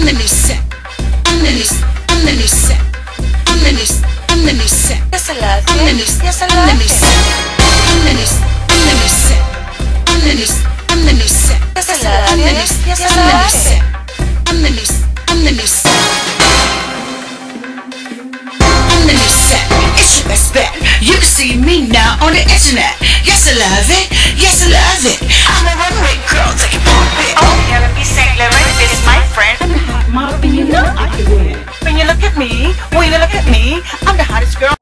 I'm the new set. I'm the new set. I'm the new set. Yes, I love I'm the it. new Yes, I I'm the love new it. set. I'm the new set. I'm the new set. Yes, I love I'm the it. new Yes, I I'm the new love set. I'm the new set. I'm the new set. It's your best bet. You can see me now on the internet. Yes, I love it. Yes, I love it. I'm a runway girl taking part of it. Oh, Jeremy St. Laurent is my friend. I'm the hot model and you know I can win. When you look at me, I'm the hottest girl.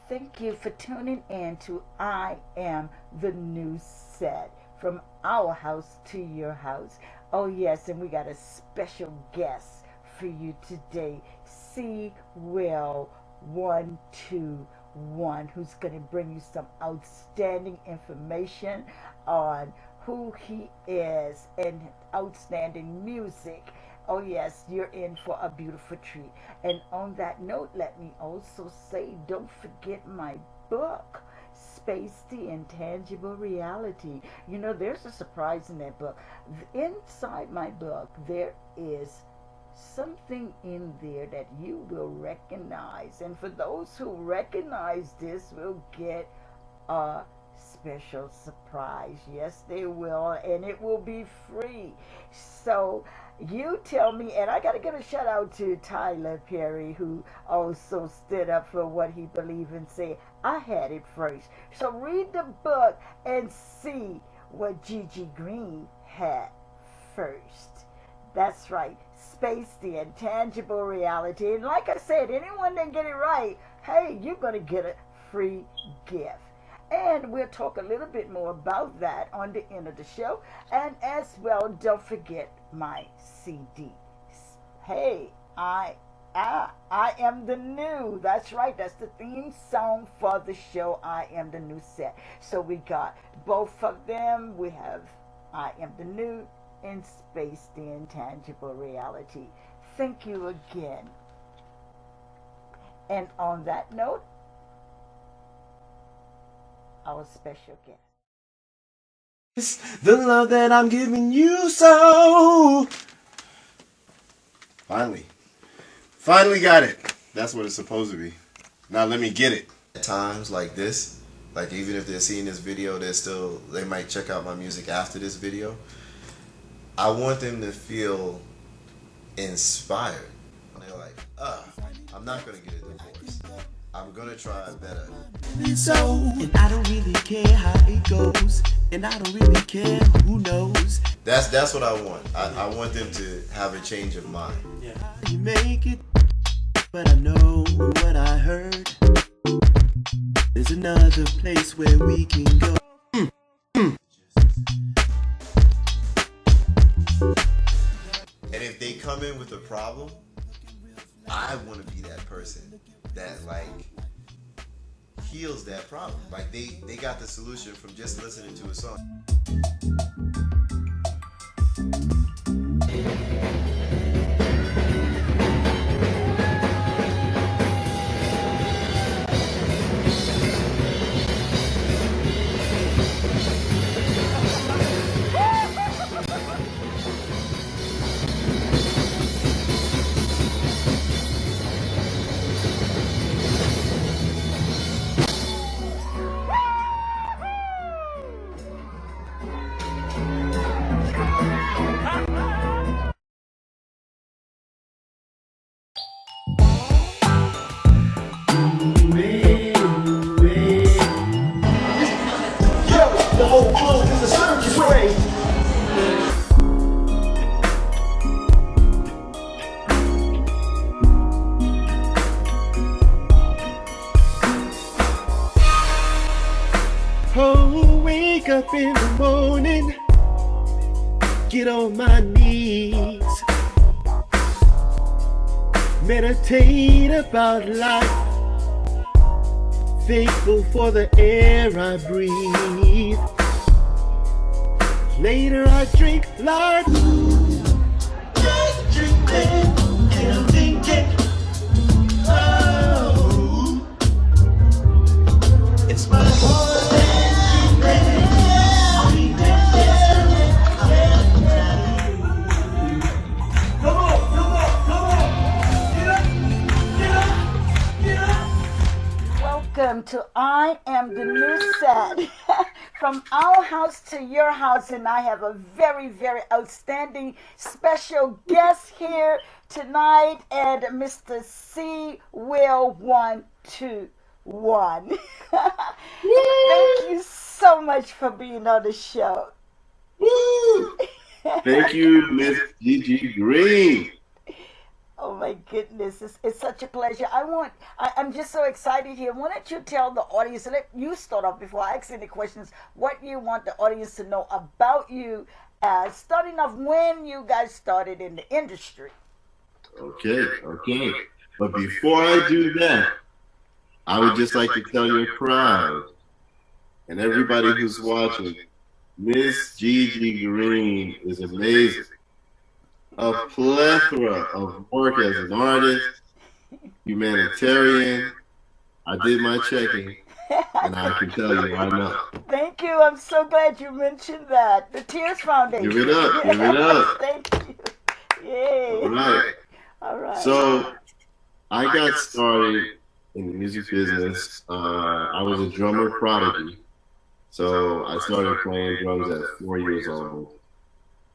Thank you for tuning in to I Am the New Set, from our house to your house. Oh yes, and we got a special guest for you today, C. Will 121, who's going to bring you some outstanding information on who he is and outstanding music. Oh yes, you're in for a beautiful treat. And on that note, let me also say, don't forget my book, Space the Intangible Reality. You know, there's a surprise in that book. Inside my book, there is something in there that you will recognize. And for those who recognize this, will get a special surprise. Yes, they will, and it will be free. So you tell me, and I got to give a shout out to Tyler Perry, who also stood up for what he believed and said, I had it first. So read the book and see what Gigi Green had first. That's right. Space the Intangible Reality. And like I said, anyone that get it right, hey, you're going to get a free gift. And we'll talk a little bit more about that on the end of the show. And as well, don't forget my CD. Hey, I Am the New. That's right. That's the theme song for the show, I Am the New Set. So we got both of them. We have I Am the New and Space the Intangible Reality. Thank you again. And on that note, our special guest. The love that I'm giving you, so finally got it. That's what it's supposed to be. Now let me get it. At times like this, like even if they're seeing this video, they might check out my music after this video. I want them to feel inspired. They're like, I'm not gonna get a divorce. I'm gonna try better. So, and I don't really care how it goes, and I don't really care who knows. That's what I want. I want them to have a change of mind. Yeah. You make it, but I know what I heard. There's another place where we can go. And if they come in with a problem, I want to be that person that like heals that problem. Like they got the solution from just listening to a song. Oh, wake up in the morning, get on my knees, meditate about life, thankful for the air I breathe. Later I drink life, drinking, and I'm thinking, oh, it's my heart. Come on, come on. welcome to I Am the New Set. From our house to your house, and I have a very, very outstanding special guest here tonight, and Mr. C. Will 121. Thank you so much for being on the show. Woo! Thank you, Miss Gigi Green. Oh my goodness, it's such a pleasure. I'm just so excited here. Why don't you tell the audience, let you start off before I ask any questions, what you want the audience to know about you, starting off when you guys started in the industry. Okay. But before I do that, I would just like to tell your crowd and everybody who's watching, Miss Gigi Green is amazing. A plethora of work as an artist, humanitarian. I did my checking, and I can tell you why not. Thank you. I'm so glad you mentioned that. The Tears Foundation. Give it up. Give it up. Thank you. Yay. All right. So I got started in the music business. I was a drummer prodigy. So I started playing drums at 4 years old.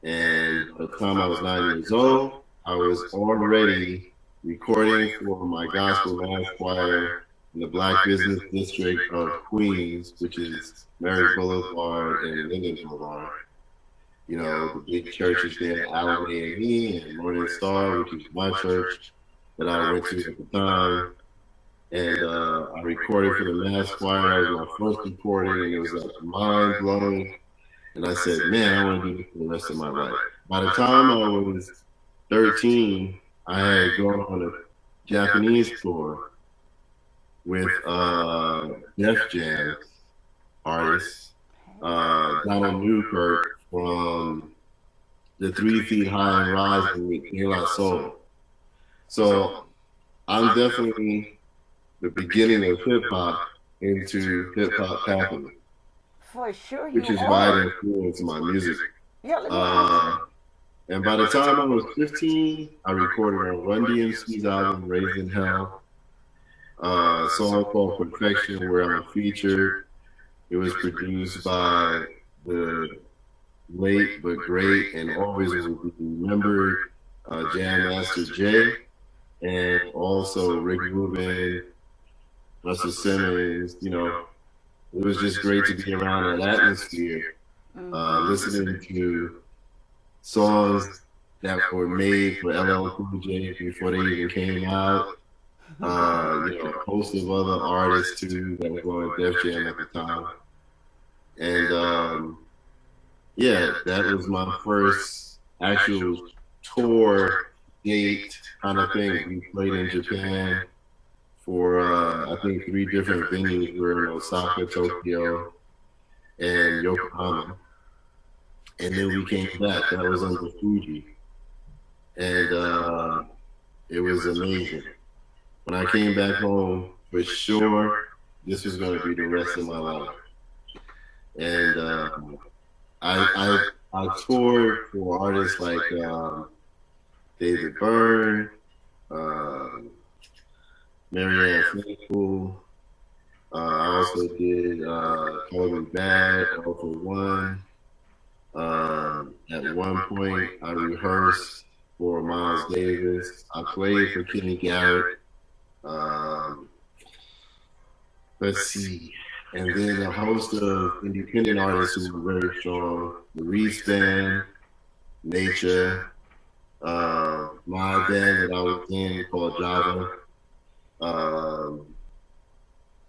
And by the time I was 9 years old, I was already recording for my gospel mass choir in the Black Business District of Queens, which is Merritt Boulevard and Linden Boulevard. You know, the big churches there, Allen A&E and Morning Star, which is my church that I went to at the time. And I recorded for the mass choir. That was my first recording, and it was like mind-blowing. And I said, man, I want to do this for the rest of my life. By the time I was 13, I had gone on a Japanese tour with Def Jam artists, Donald Newkirk from the 3 Feet High and Rising with De La Soul. So I'm definitely the beginning of hip-hop into hip-hop happening. For sure, which is why it influenced my music. And by the time I was 15, I recorded on Run DMC's album, Raised in Hell, a song called Perfection, where I'm featured. It was produced by the late but great and always remembered Jam Master Jay, and also Rick Rubin, Russell Simmons. You know, it was just great to be around that atmosphere, listening to songs that were made for LL Cool J before they even came out. You know, a host of other artists too that were on Def Jam at the time. And yeah, that was my first actual tour date kind of thing. We played in Japan for I think 3 different venues. We were in Osaka, Tokyo, and Yokohama. And then we came back. That was under Fuji. And it was amazing. When I came back home, for sure, this was going to be the rest of my life. And I toured for artists like David Byrne, Marianne Faithfull. I also did Call Me Bad, All for One. At one point, I rehearsed for Miles Davis. I played for Kenny Garrett. Let's see. And then a host of independent artists who were very strong. The Reese Band, Nature, my band that I was in called Java.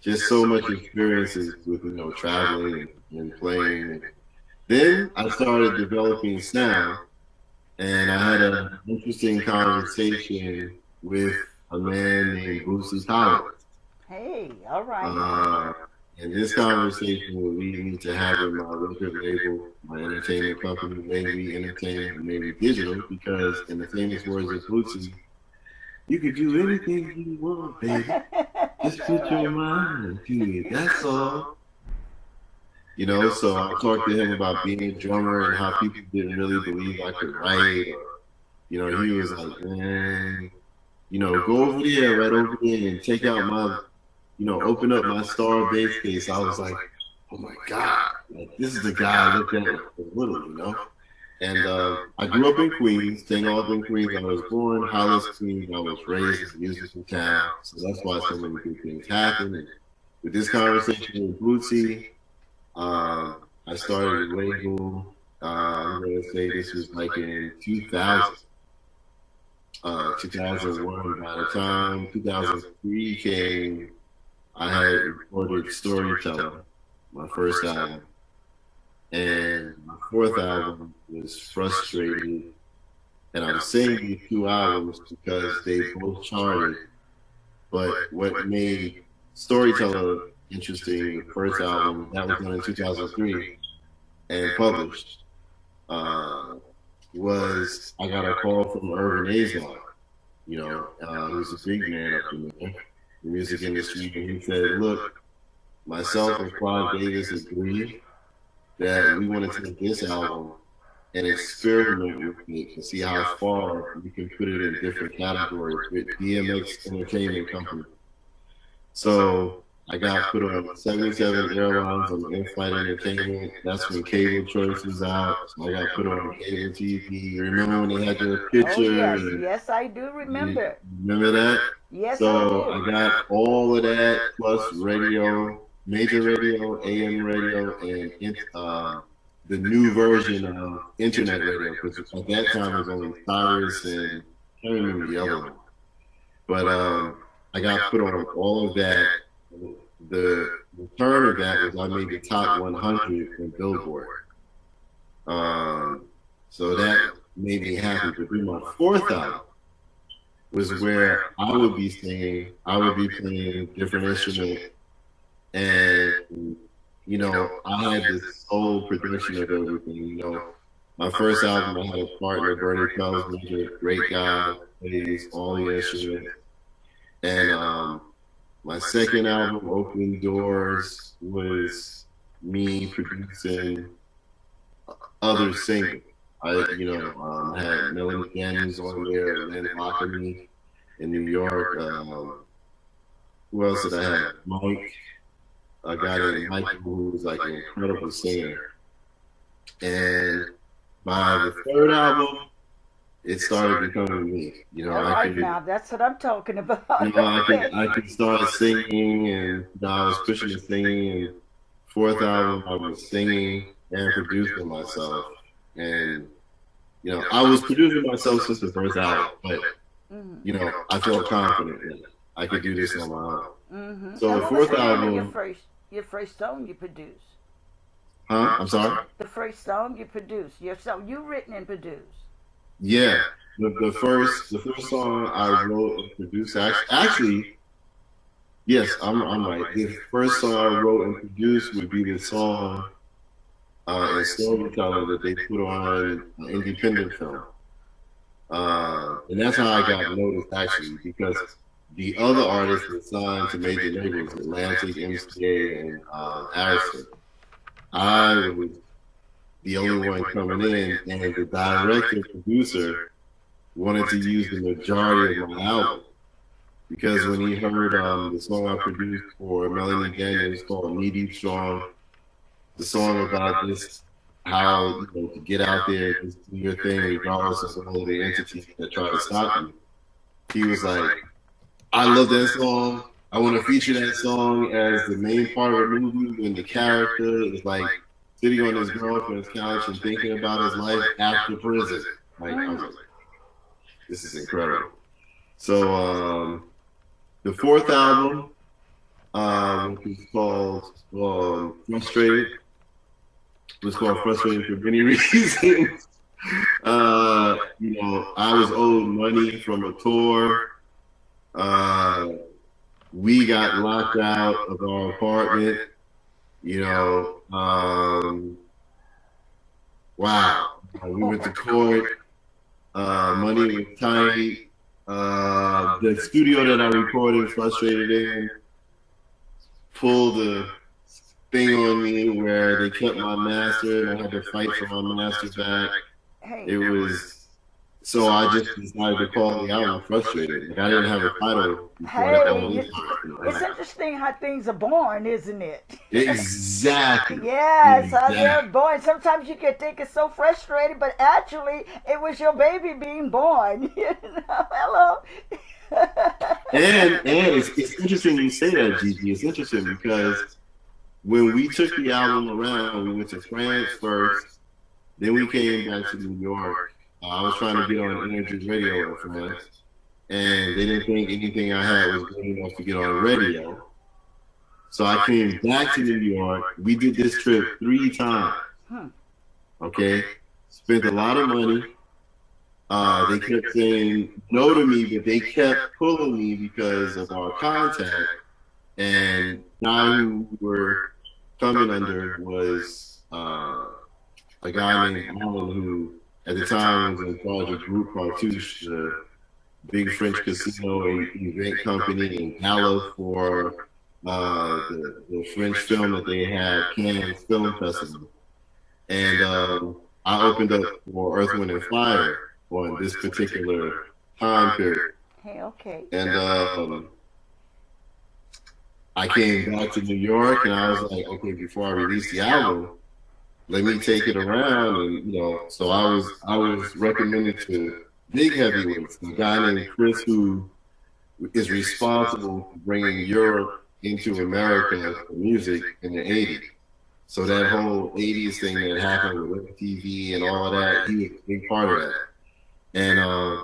Just so much experiences with, you know, traveling and playing. Then I started developing sound, and I had an interesting conversation with a man named Boosie Collins. Hey, all right. And this conversation will lead me to having my record label, my entertainment company, Maybe Entertainment, Maybe Digital, because in the famous words of Boosie, you could do anything you want, baby. Just put your mind to it. That's all. You know, so I talked to him about being a drummer and how people didn't really believe I could write. Or, you know, he was like, man, you know, go over there, right over there, and take out opened up my Star Bass case, I was like, oh my God, like, this is the guy I looked at as little. And I grew up in Queens, St. Albans, Queens. I was born Hollis, Queens. I was raised in a musical town, so that's why so many good things happen. And with this conversation with Bootsy, I started a label. I'm going to say this was like in 2000, 2001. By the time 2003 came, I had recorded Storyteller, my first album. And my fourth album was Frustrated. And I'm saying these two albums because they both charted. But what made Storyteller interesting, the first album, that was done in 2003 and published, was I got a call from Irvin Azar, who's a big man up in the music industry. And he said, look, myself and Clive Davis agreed that we want to take this album and experiment with it and see how far we can put it in different categories with DMX Entertainment Company. So I got put on 77 Airlines on In-Flight Entertainment. That's when Cable Choice was out. So I got put on cable TV. Remember when they had your picture? Oh, yes, I do remember. Remember that? Yes, so I do. I got all of that plus radio, major radio, AM radio, and the new version of internet radio, because at that time it was only Cyrus and I can't remember the other one. But I got put on all of that. The return of that was I made the top 100 in Billboard. So that made me happy. But then my fourth album was where I would be singing, I would be playing different instruments. And, I had this whole production of everything. My first album, I had a partner, Bernie Pelsman, a great guy, plays all the instruments. And my second album, Open Doors, was me producing other singers. I had Melanie Daniels on there, Lynn Lockery in New York. Who else did I have? Mike. A guy named Michael, who was like an incredible singer. And by the third album, it started becoming me. Now that's what I'm talking about. I could start singing, and I was pushing the singing. And fourth album, I was singing and producing myself. And I was producing myself since the first album, but I felt confident that I could do this on my own. Mm-hmm. So the fourth album. Your first song you produced. Huh? I'm sorry? The first song you produced. Your song you written and produced. Yeah. The first song I wrote and produced actually yes, I'm right. The first song I wrote and produced would be the song in Storyteller that they put on an independent film. And that's how I got noticed actually, because the other artists were signed to major labels, Atlantic, MCA, and Arista. I was the only one coming in, and the director and producer wanted to use the majority of my album. Because when he heard the song I produced for Melanie Daniels called Knee Deep Strong, the song about this, how to get out there and just do your thing regardless of all the entities that try to stop you, he was like, I love that song. I want to feature that song as the main part of the movie when the character is like sitting on his girlfriend's couch and thinking about his life after prison. I was like, this is incredible. So the fourth album, which is called Frustrated, was called Frustrated for many reasons. I was owed money from a tour. We got locked out of our apartment, wow. We went to court, money was tight. The studio that I recorded Frustrated in pulled the thing on me where they kept my master and I had to fight for my master back. It was So I just decided to call the album Frustrated. Like, I didn't have a title before the Hey, album. it's interesting how things are born, isn't it? Exactly. Yes, how they're Exactly. born. Sometimes you can think it's so frustrating, but actually, it was your baby being born. You know, hello. And it's interesting you say that, Gigi. It's interesting because when we took the album around, we went to France first, then we came back to New York. I was trying to get on Energy Radio in France, and they didn't think anything I had was good enough to get on radio. So I came back to New York. We did this trip 3 times. Okay, spent a lot of money. They kept saying no to me, but they kept pulling me because of our contact. And the guy who we were coming under was a guy named Alan, who at the time was in charge of Groupe Cartouche, the big French casino and event company in Gala for the French film that they had, Cannes Film Festival. And I opened up for Earth, Wind, and Fire on this particular time period. Hey, okay. And I came back to New York, and I was like, okay, before I release the album, let me take it around. And so I was recommended to big heavyweights, a guy named Chris, who is responsible for bringing Europe into America for music in the 80s. So that whole 80s thing that happened with TV and all of that, he was a big part of that. And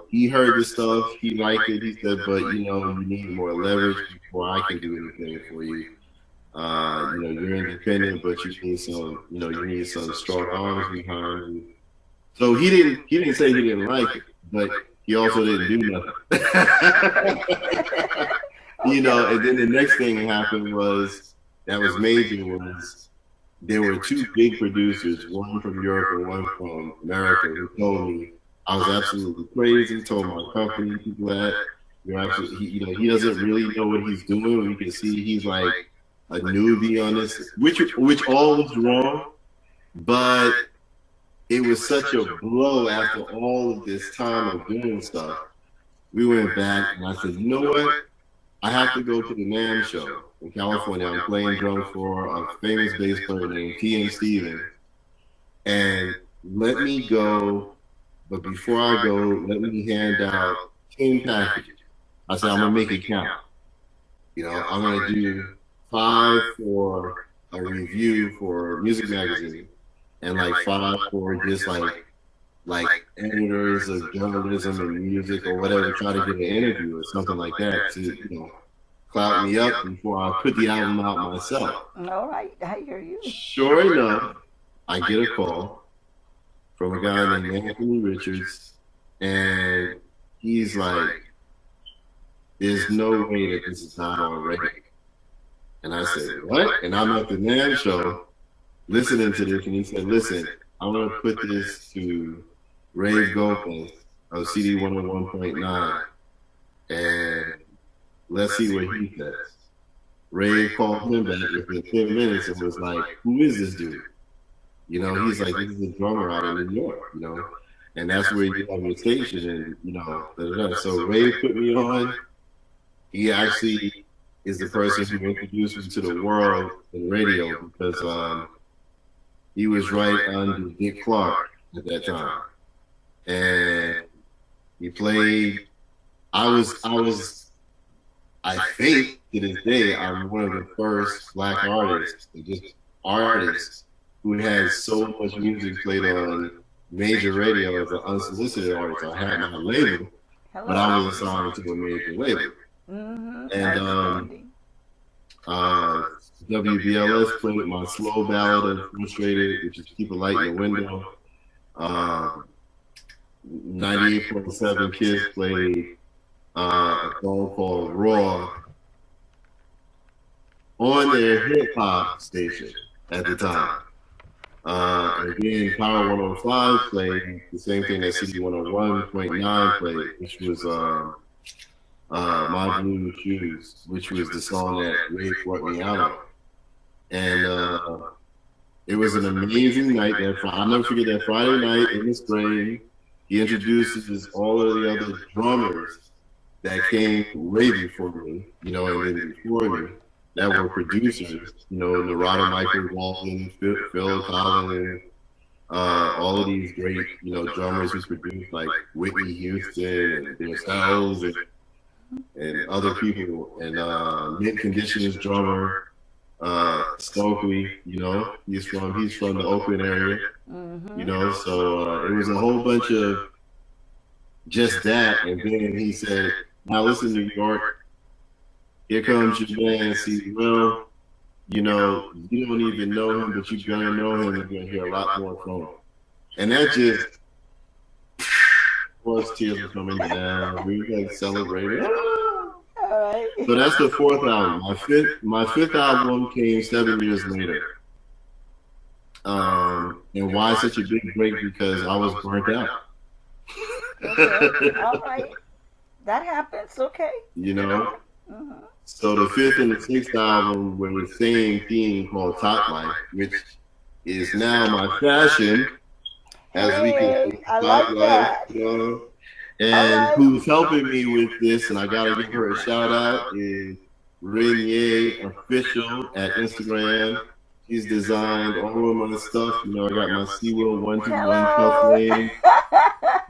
he heard the stuff, he liked it. He said, but you need more leverage before I can do anything for you. You're independent, but you need some strong arms behind you. So he didn't say he didn't like it, but he also didn't do nothing. And then the next thing that happened was major was there were 2 big producers, one from Europe and one from America, who told me I was absolutely crazy. Told my company people that you're absolutely, he doesn't really know what he's doing. We can see he's like a newbie on this, which all was wrong, but it was such a blow after all of this time of doing stuff. We went back and I said, you know what? I have to go to the NAMM show in California. I'm playing drums for a famous bass player named T.M. Stevens. And let me go. But before I go, let me hand out 10 packages. I said, I'm going to make it count. I'm going to do 5 for a review for Music Magazine and like 5 for just like editors of journalism and music or whatever, try to get an interview or something like that to, clout me up before I put the album out myself. All right, I hear you. Sure enough, I get a call from a guy named Anthony Richards, and he's like, there's no way that this is not already. And I said, what? And I'm at the NAMM show listening to this, and he said, listen, I'm going to put this to Rave Gomez of CD 101.9, and let's see what he says. Rave called him back within 10 minutes and was like, who is this dude? He's like, this is a drummer out in New York, and that's where you have your station, and, da, da, da. So Rave put me on. He actually is the person who introduced me to the world in radio because he was right under Dick Clark at that time. And he played, I think to this day, I'm one of the first black artists, who had so much music played on major radio as an unsolicited artist. I had my label, but I was assigned to a major label. And WBLS played my slow ballad of Frustrated, which is Keep a Light in the Window. 98.7 Kids played a song called Raw on their hip hop station at the time. Again, Power 105 played the same thing that CD 101.9 played, which was My Blue Shoes, which was the song that Ray brought me out of. And it was an amazing night. I'll never forget that Friday night in the spring. he introduces all of the other drummers that came way before me, and then before me that were producers, Narada Michael Walden, Phil Collins, all of these great, drummers who produced like Whitney Houston and themselves and other people, and Mint Conditioners drummer, Stokely, he's from the Oakland area, so it was a whole bunch of just that, and then he said, now listen, New York, here comes your man, C. Will. You don't even know him, but you're gonna know him and you're gonna hear a lot more from him. And that just, of course, tears were coming down. We were like celebrating. All right. So that's the fourth album. My fifth album came 7 years later. And why such a big break? Because I was burnt out. Okay. All right. That happens. Okay. So the fifth and the sixth album were the same theme called Top Life, which is now my fashion, as we can see, Top Life, And who's helping me with this, and I gotta give her a shout out, is Renier Official at Instagram. She's designed all of my stuff. I got my SeaWorld 121 cuff lane.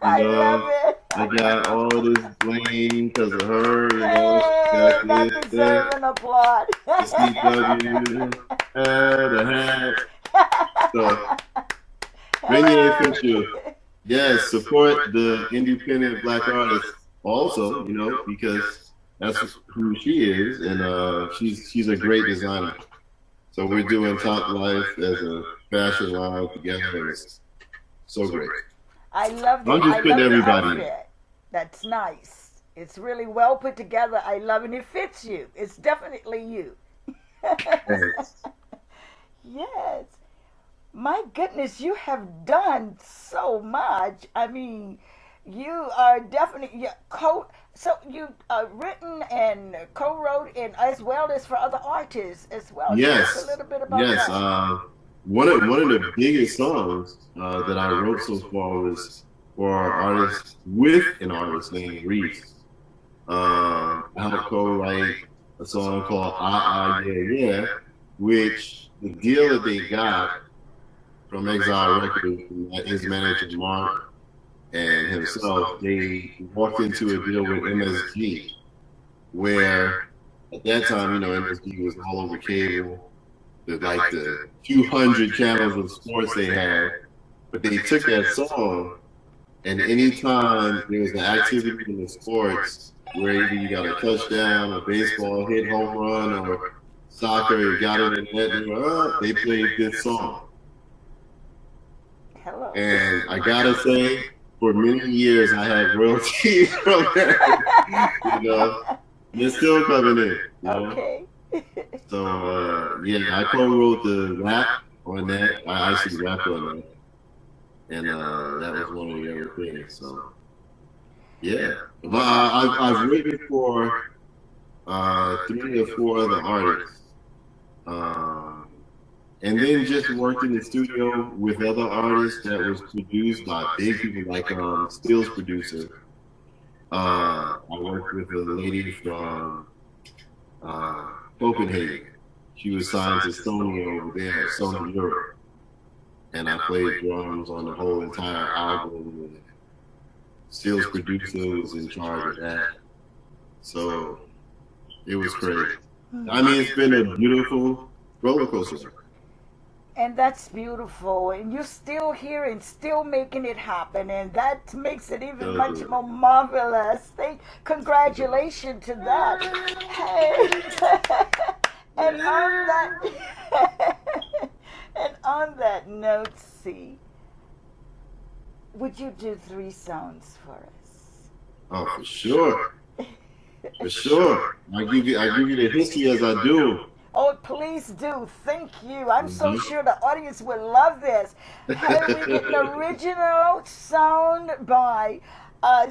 I love it. I got all this bling because of her. That deserves an applaud. The CW, the hat. So, Renier Official. Yes, support the independent Black artists also, because that's who she is, and she's a great designer. So we're doing Top Life as a fashion line together, and it's so great. I love I'm just putting everybody in. That's nice. It's really well put together. I love it. And it fits you. It's definitely you. Yes. My goodness, you have done so much. I mean, you are definitely so you written and co-wrote, and as well as for other artists as well. Yes. Tell us a little bit about that. One of the biggest songs that I wrote so far was for our artist with an artist named Reese. I helped co-write a song called Ah Ah Yeah Yeah, which the deal that they got from Exile Records, his manager Mark and himself, they walked into a deal with MSG, where at that time, MSG was all over cable, the 200 channels of sports they had, but they took that song, and anytime there was an activity in the sports where either you got a touchdown, a baseball hit, home run, or soccer, you got it in the net, they played this song. Hello. And I gotta say, for many years I had royalties from that. They're still coming in. Okay. So I co-wrote the rap on that. I actually rapped on that, and that was one of the other things. So but I've written for 3 or 4 other artists. And then just worked in the studio with other artists that was produced by big people like Steel's producer. I worked with a lady from Copenhagen. She was signed to Sony over there at Sony Europe. And I played drums on the whole entire album. Steel's producer was in charge of that. So it was crazy. I mean, it's been a beautiful roller coaster. And that's beautiful. And you're still here and still making it happen. And that makes it even much more marvelous. Congratulations to that. Hey. And on that note, C, would you do 3 songs for us? Oh, for sure. For sure. I give you the history as I do. Oh, please do. Thank you. I'm so sure the audience will love this. Hey, we get an original song by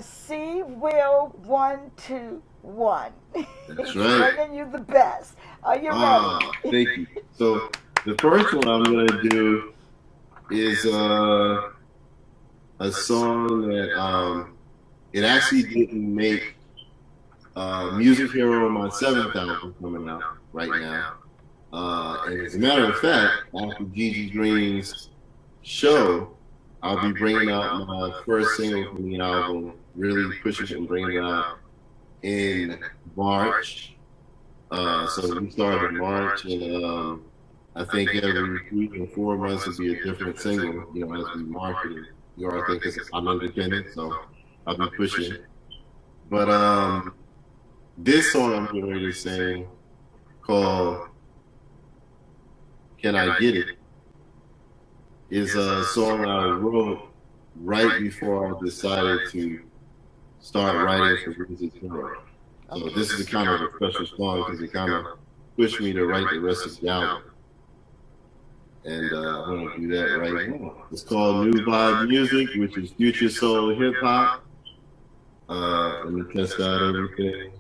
C. Will 121. That's He's right. bringing you the best. Are you ready? Thank you. So the first one I'm going to do is a song that it actually didn't make Music Hero, my 7th album, coming out right now. And as a matter of fact, after Gigi Green's show, I'll be bringing out my first single from the album, really pushing it and bringing it out in March. So we started in March, and I think every 3 or 4 months will be a different single, you know, as we market it. You know, I think I'm independent, so I'll be pushing. But this song I'm getting ready to sing, called Can I Get It, is a song I wrote right before I decided to start writing for Music Hero. So this is a kind of a special song because it kind of pushed me to write the rest of the album. And I'm going to do that right now. It's called New Vibe Music, which is future soul hip hop. Let me test out everything.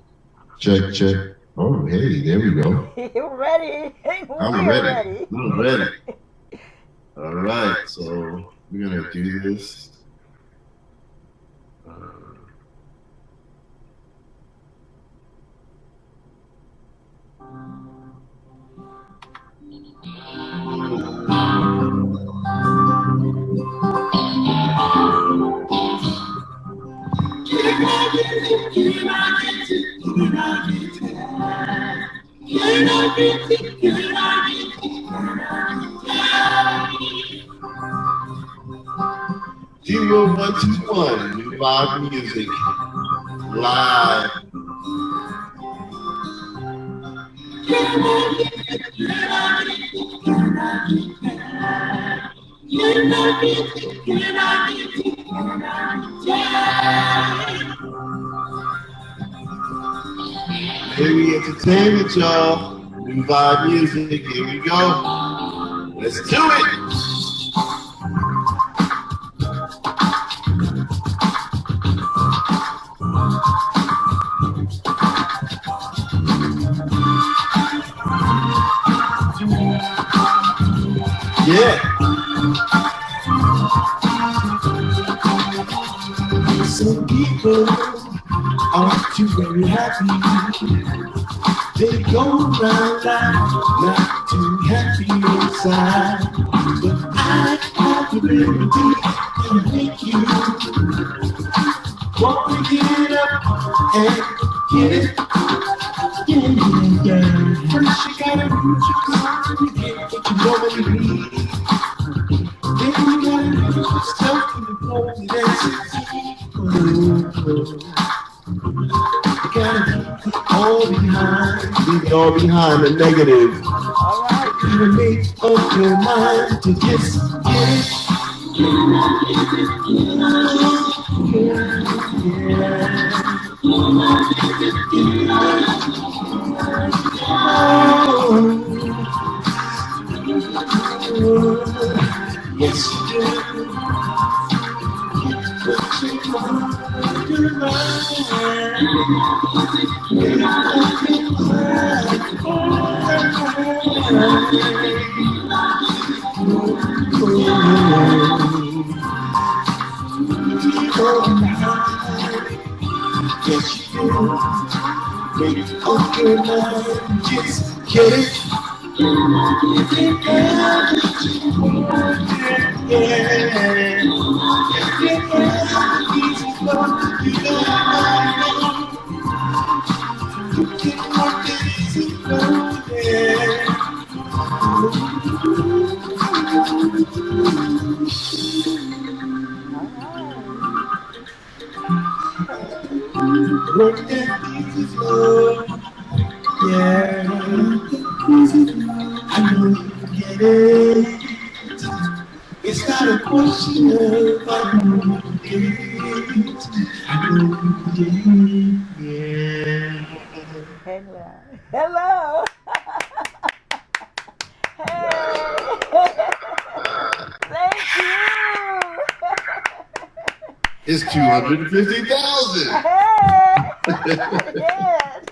Check, check. Oh, hey, there we go. You're ready. I'm ready. I'm ready. All right, so we're going to do this. Zero, 1, 2, 1, New Vibe Music, live. Heavy entertainment, y'all. New Vibe Music, here we go. Let's do it. Yeah. Some people aren't too very happy. They go around life not too happy inside. But I have the ability to make you want to get up and get it. Yeah. First you gotta use your time to get what you normally need. Then you gotta use yourself to hold it You gotta leave it all behind the negative. All right. You gotta make up your mind to just get it. Yes, you do. But you want your Yes, you do. Make up your mind, just get it. Work that easy flow. Yeah, I know you get it. It's not a question of I know you get it. I know you get it. Yeah. Hello. Hey. Thank you. It's 250,000. Yes.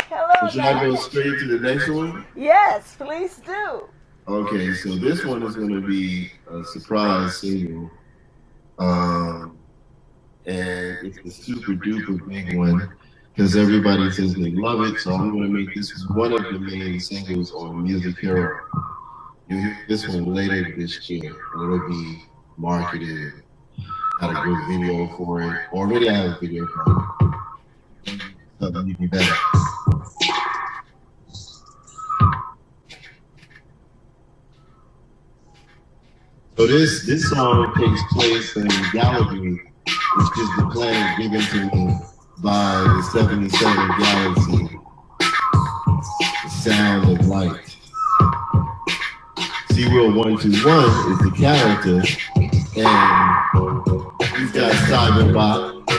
Hello. Should I go straight to the next one? Yes, please do. Okay, so this one is going to be a surprise single. And it's a super duper big one because everybody says they love it. So I'm going to make this one of the main singles on Music Hero. You'll hear this one later this year, and it'll be marketed. Got a good video for it. Already I have a video for it. Something you can better. So this song takes place in Gallagher, which is the planet given to me by the 77 Galaxy, the sound of light. SeaWorld 121 is the character, and he's got Cyberbot,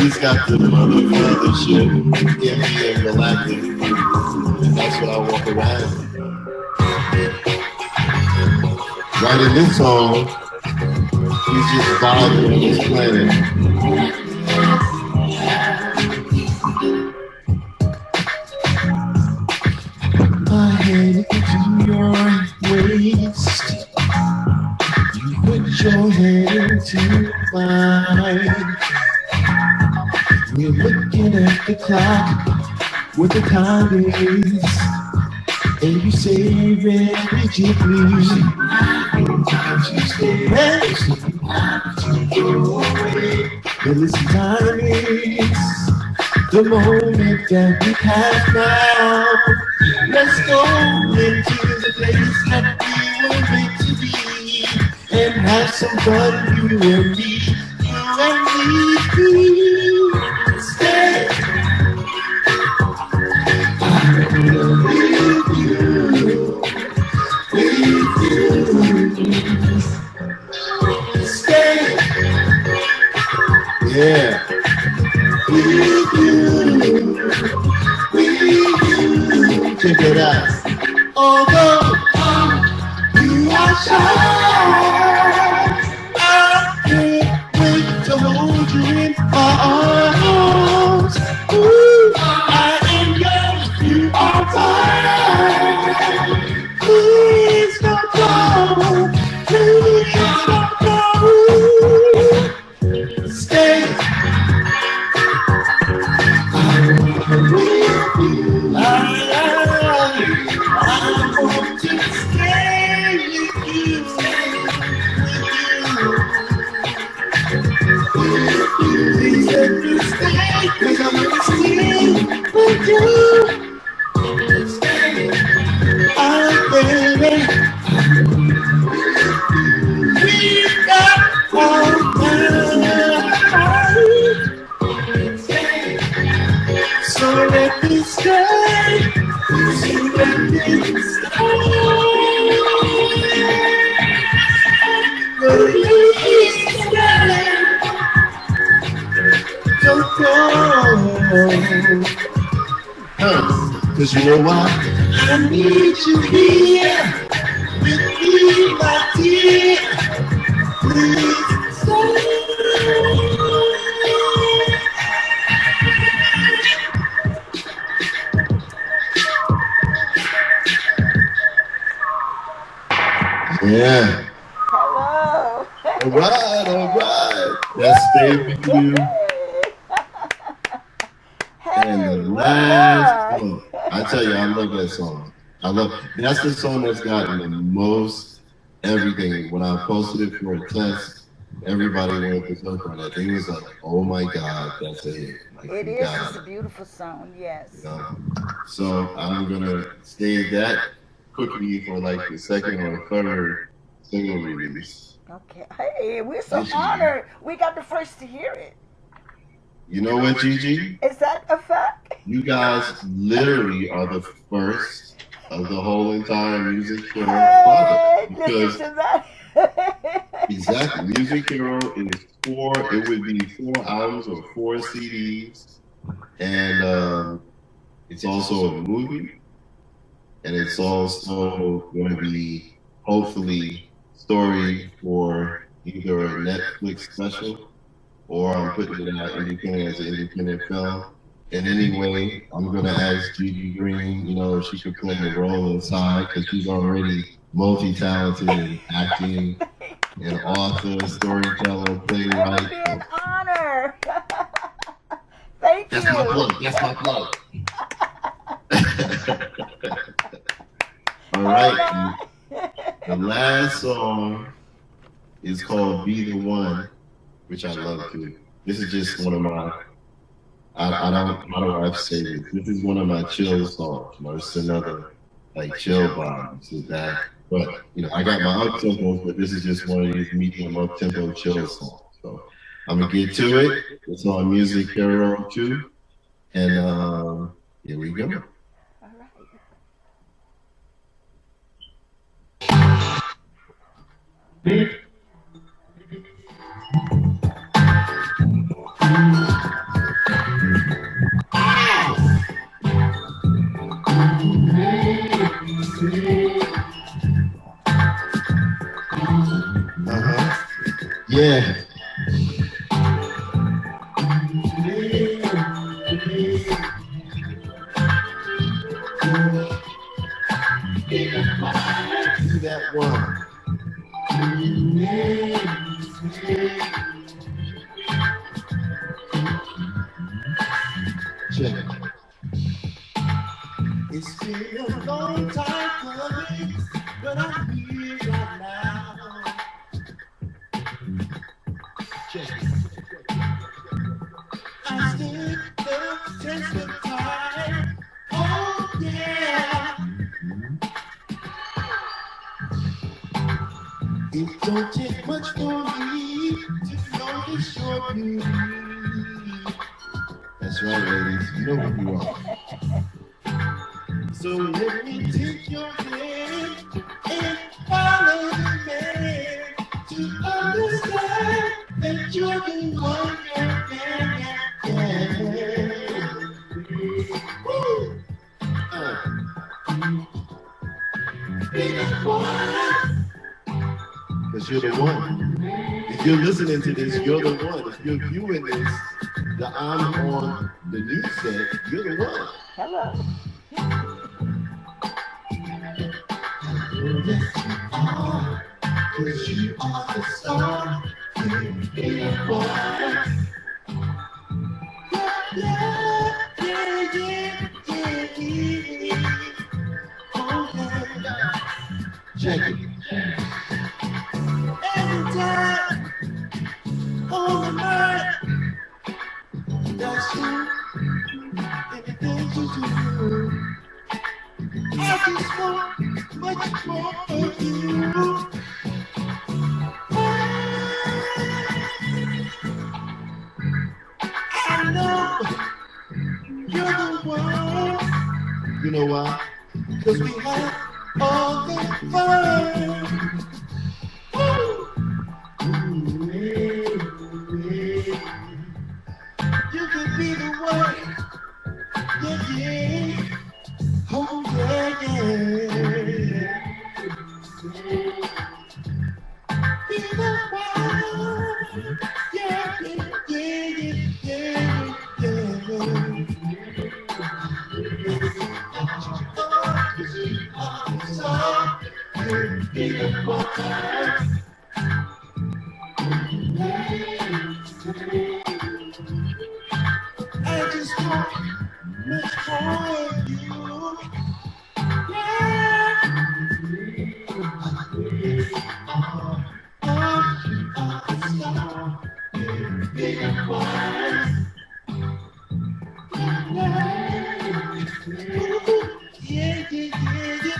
he's got the mothership, MBM Galactic, and that's what I walk around with. Writing this song, he's just vibing on this planet. My hand into your waist, you put your hand into mine. We're looking at the clock, what the time is, and you say very gently, but listen, time is the moment that we have now. Let's go into the place that we were meant to be and have some fun, you and me, Stay. I'm gonna leave you. Stay. Yeah. With you. Check it out. Although you are shy, I can't wait to hold you in my arms. Ooh, I am yours. You are mine. Please don't go. Please don't go. Stay. I want to stay with you. Please let me stay, 'cause I want to stay with you. I'm ready. We've got all night. So let me stay. So let me stay. Please stay. Don't go. 'Cause you know why? I need you here with me, my dear. Please stay. Yeah. Hello. All right. Let's stay with you. And the last song. I tell you, I love that song. That's the song that's gotten the most everything. When I posted it for a test, everybody went to talk on that. They was like, oh my God, that's a hit. Like, It is. It's a beautiful song, yes. You know? So I'm going to stay that quickly for like the second or third single release. Okay. Hey, we're so honored. We got the first to hear it. You know what, Gigi? Is that a fact? You guys literally are the first of the whole entire Music Hero product. Because listen to that. exactly, Music Hero is it would be 4 albums or 4 CDs. And it's also a movie. And it's also going to be, hopefully, story for either a Netflix special or I'm putting it out independent as an independent film. And anyway, I'm going to ask Gigi Green, if she could play the role inside because she's already multi-talented in acting, an author, storyteller, It would playwright. be an honor. Thank That's my you. plug. That's my plug. All All right. right. The last song is called "Be the One," which I love too. This is just one of my. I don't. How do I say this? This is one of my chill songs. You know, it's another like chill vibe. This is that. But you know, I got my up tempos, but this is just one of these medium up tempo chill songs. So I'm gonna get to it. It's on Music Hero 2, and here we go. All right. Yeah. Be that one. Check it. It's been a long time coming, but I'm here right now. Check it. I stood the test of time. Oh yeah. It don't take much for me to notice your beauty. That's right, ladies. You know who you are. So let me take your hand and follow the man to understand that you're the one. Woo. Be the one. Because you're the one. If you're listening to this, you're the one. If you're viewing this, that I'm on the news set, you're the one. Hello. Yes, you are. Because you are the star. You're the one. Check it. Every time on the night, that's you. Everything you do, I just want much more of you. I know you're the one. You know why? Because we have all the fun. You can be the one. Yeah, yeah. Oh, yeah, yeah. Be the one. Yeah, yeah, yeah, yeah, yeah, be the one. I just want much more of you. Yeah. Oh, be the one. Yeah, yeah, yeah, yeah, yeah.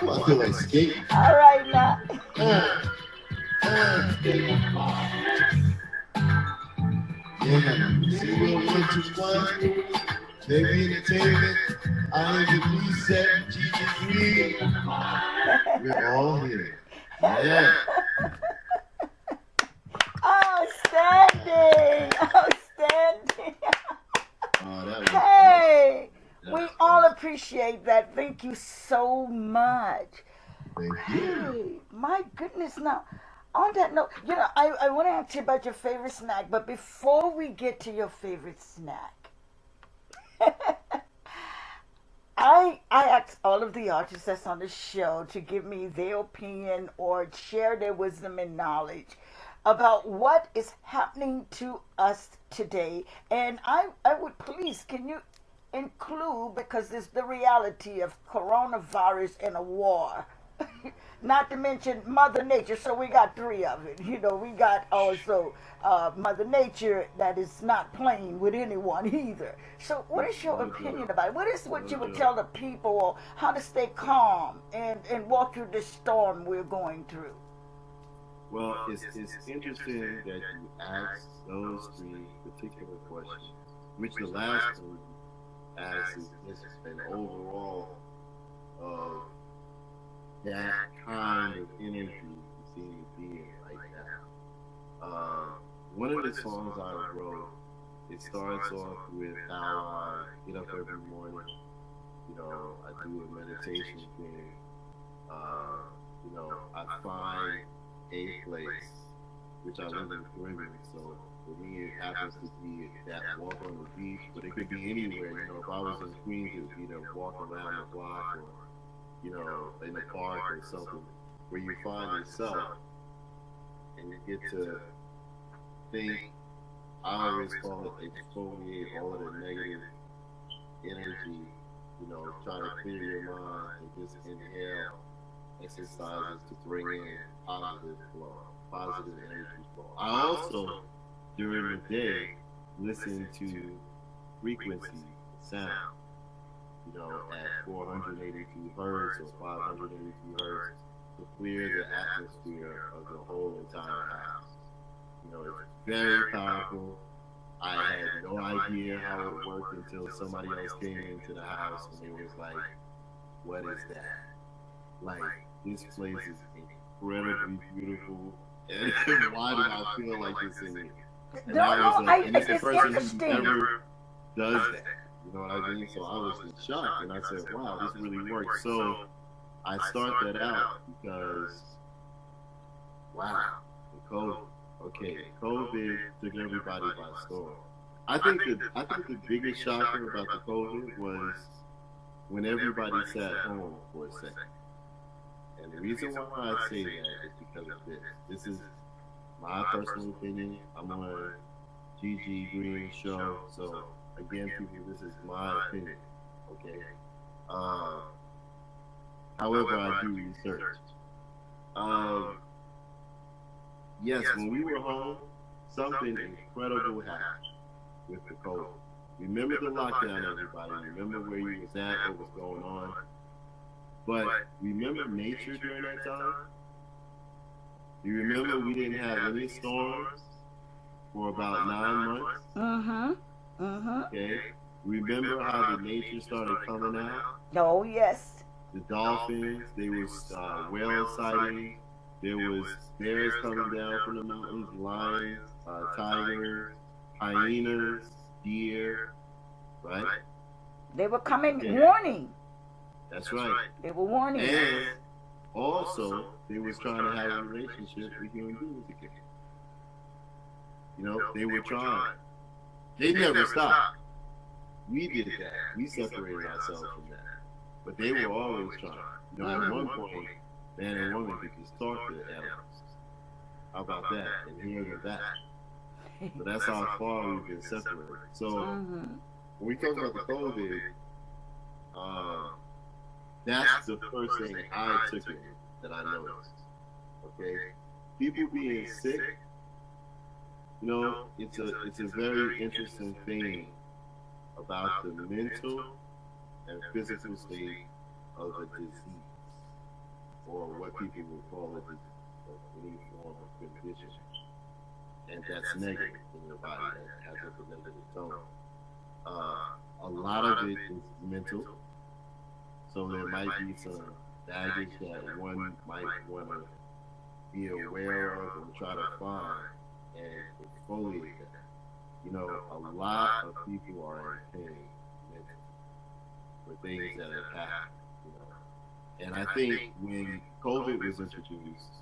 I feel like skating. All right now. Yeah, see what 121, Baby Entertainment, I am the Reset, GG3. We're all here. Yeah. Outstanding. Outstanding. Oh, that was Hey, awesome. we all appreciate that. Thank you so much. Thank you. Hey, my goodness. Now, on that note, you know, I want to ask you about your favorite snack, but before we get to your favorite snack, I ask all of the artists that's on the show to give me their opinion or share their wisdom and knowledge about what is happening to us today. And I would please, can you include, because it's the reality of coronavirus and a war. Not to mention Mother Nature, so we got three of it. You know, we got also Mother Nature that is not playing with anyone either. So, what is your opinion about it? What is what you would tell the people how to stay calm and walk through this storm we're going through? Well, it's interesting that you asked those three particular questions, which the last one asks is just an overall of that kind of energy you seem to be in right now. One of the songs I wrote, it starts off with how I get up every morning. You know, I do a meditation thing. You know, I find a place, which I live in the Caribbean, so for me it happens to be that walk on the beach, but it could be anywhere. You know, if I was in Queens, it would be to walk around the block or, you know, in the park or something, where you find yourself and you get to think. I always call it exfoliate all of the negative energy, you know, try to clear your mind and just inhale exercises to bring in positive flow, positive energy flow. I also, during the day, listen to frequency sound, you know, at 482 hertz or 582 hertz to clear the atmosphere of the whole entire house. You know, it's very powerful. I had no idea how it worked until somebody else came into the house and it was like, what is that? Like, this place is incredibly beautiful, and why do I feel like this in here? And it's the person who never does that. You know what I mean? So I was in shock, and I said, wow, this really works. So I start that out because, wow, the COVID. Okay, COVID took everybody by storm. I think the biggest shocker about the COVID was when everybody sat home for a second. And the reason why I say that is because of this. This is my personal opinion. I'm on a Gigi Green show, so again, people, this is my opinion. Okay. However, I do research. Yes, when we were home, something incredible happened with the COVID. Remember the lockdown, everybody. Remember where you was at, what was going on. But remember nature during that time? You remember we didn't have any storms for about 9 months? Okay. Remember how the nature started coming out? Oh, yes. The dolphins, there was whale sightings. There was bears coming down from the mountains, lions, tigers, hyenas, deer, right? They were coming warning. That's right. They were warning. And also, they was trying to have a relationship with human beings again. You know, they were trying. They never stopped. We did that. We separated ourselves from that. But they were always trying. You know, at one point, man and woman could just talk to the animals. How about that? And hear that. So that's how far we've been separated. So when we talk about the COVID, that's the first thing I took in that I noticed. Okay, people being sick. You know, it's a very interesting thing about the mental and physical state of a disease, or what people would call any form of condition, and that's negative in your body, that has a negative tone. A lot of it is mental, so there might be some baggage that one might want to be aware of and try to find and exfoliate that. You know, a lot of people are in pain mentally for things that have happened. You know, and I think when COVID was introduced,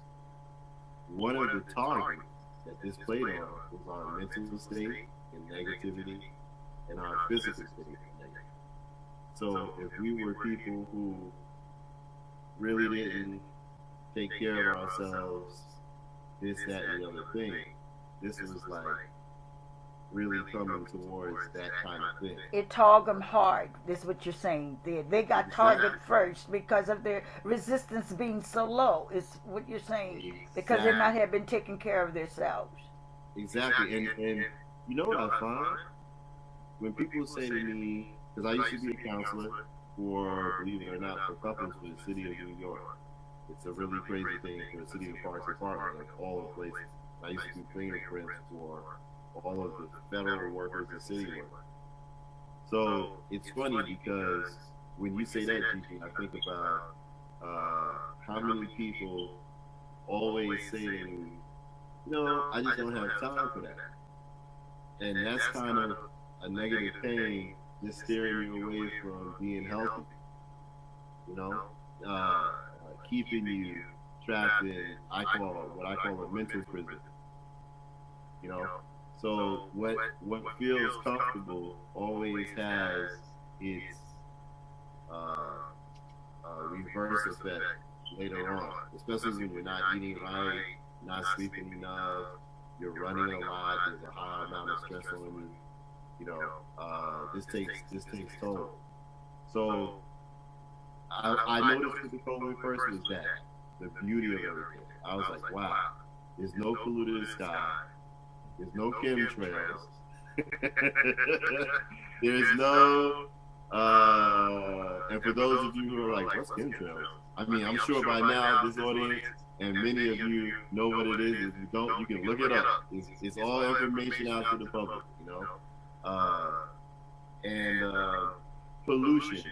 one of the targets that this played on was our mental state and negativity, and our physical state and negativity. So if we were people who really didn't take care of ourselves, this, that, and the other thing, this was like really coming towards that kind of thing. It targeted them hard. This is what you're saying. They got targeted first because of their resistance being so low. Is what you're saying, because they not have been taking care of themselves. Exactly, and you know what I find when people say to me, because I used to be a counselor for, believe it or not, for couples for the city of New York. It's a really crazy thing for the city of Parks Department, like all the places. I used to do fingerprints for all of the federal workers and city workers. So it's funny because when you say that, Gigi, I think about how many people always say to me, I just don't have time for that. And that's kind of a negative thing, just steering you away from being healthy. Keeping you trapped in what I call a mental prison. So what feels comfortable always has its reverse effect later on, especially when you're not eating right, not sleeping enough, you're running a lot, there's a high amount of stress on you. This takes toll. So I noticed with the COVID first was that the beauty of everything. I was like, wow, there's no polluted sky, there's no chemtrails, there's no and for those of you who are like, what's chemtrails? I mean, I'm sure by now this audience and many of you know what it is. If you don't, you can look it up. It's all information out to the public, and pollution.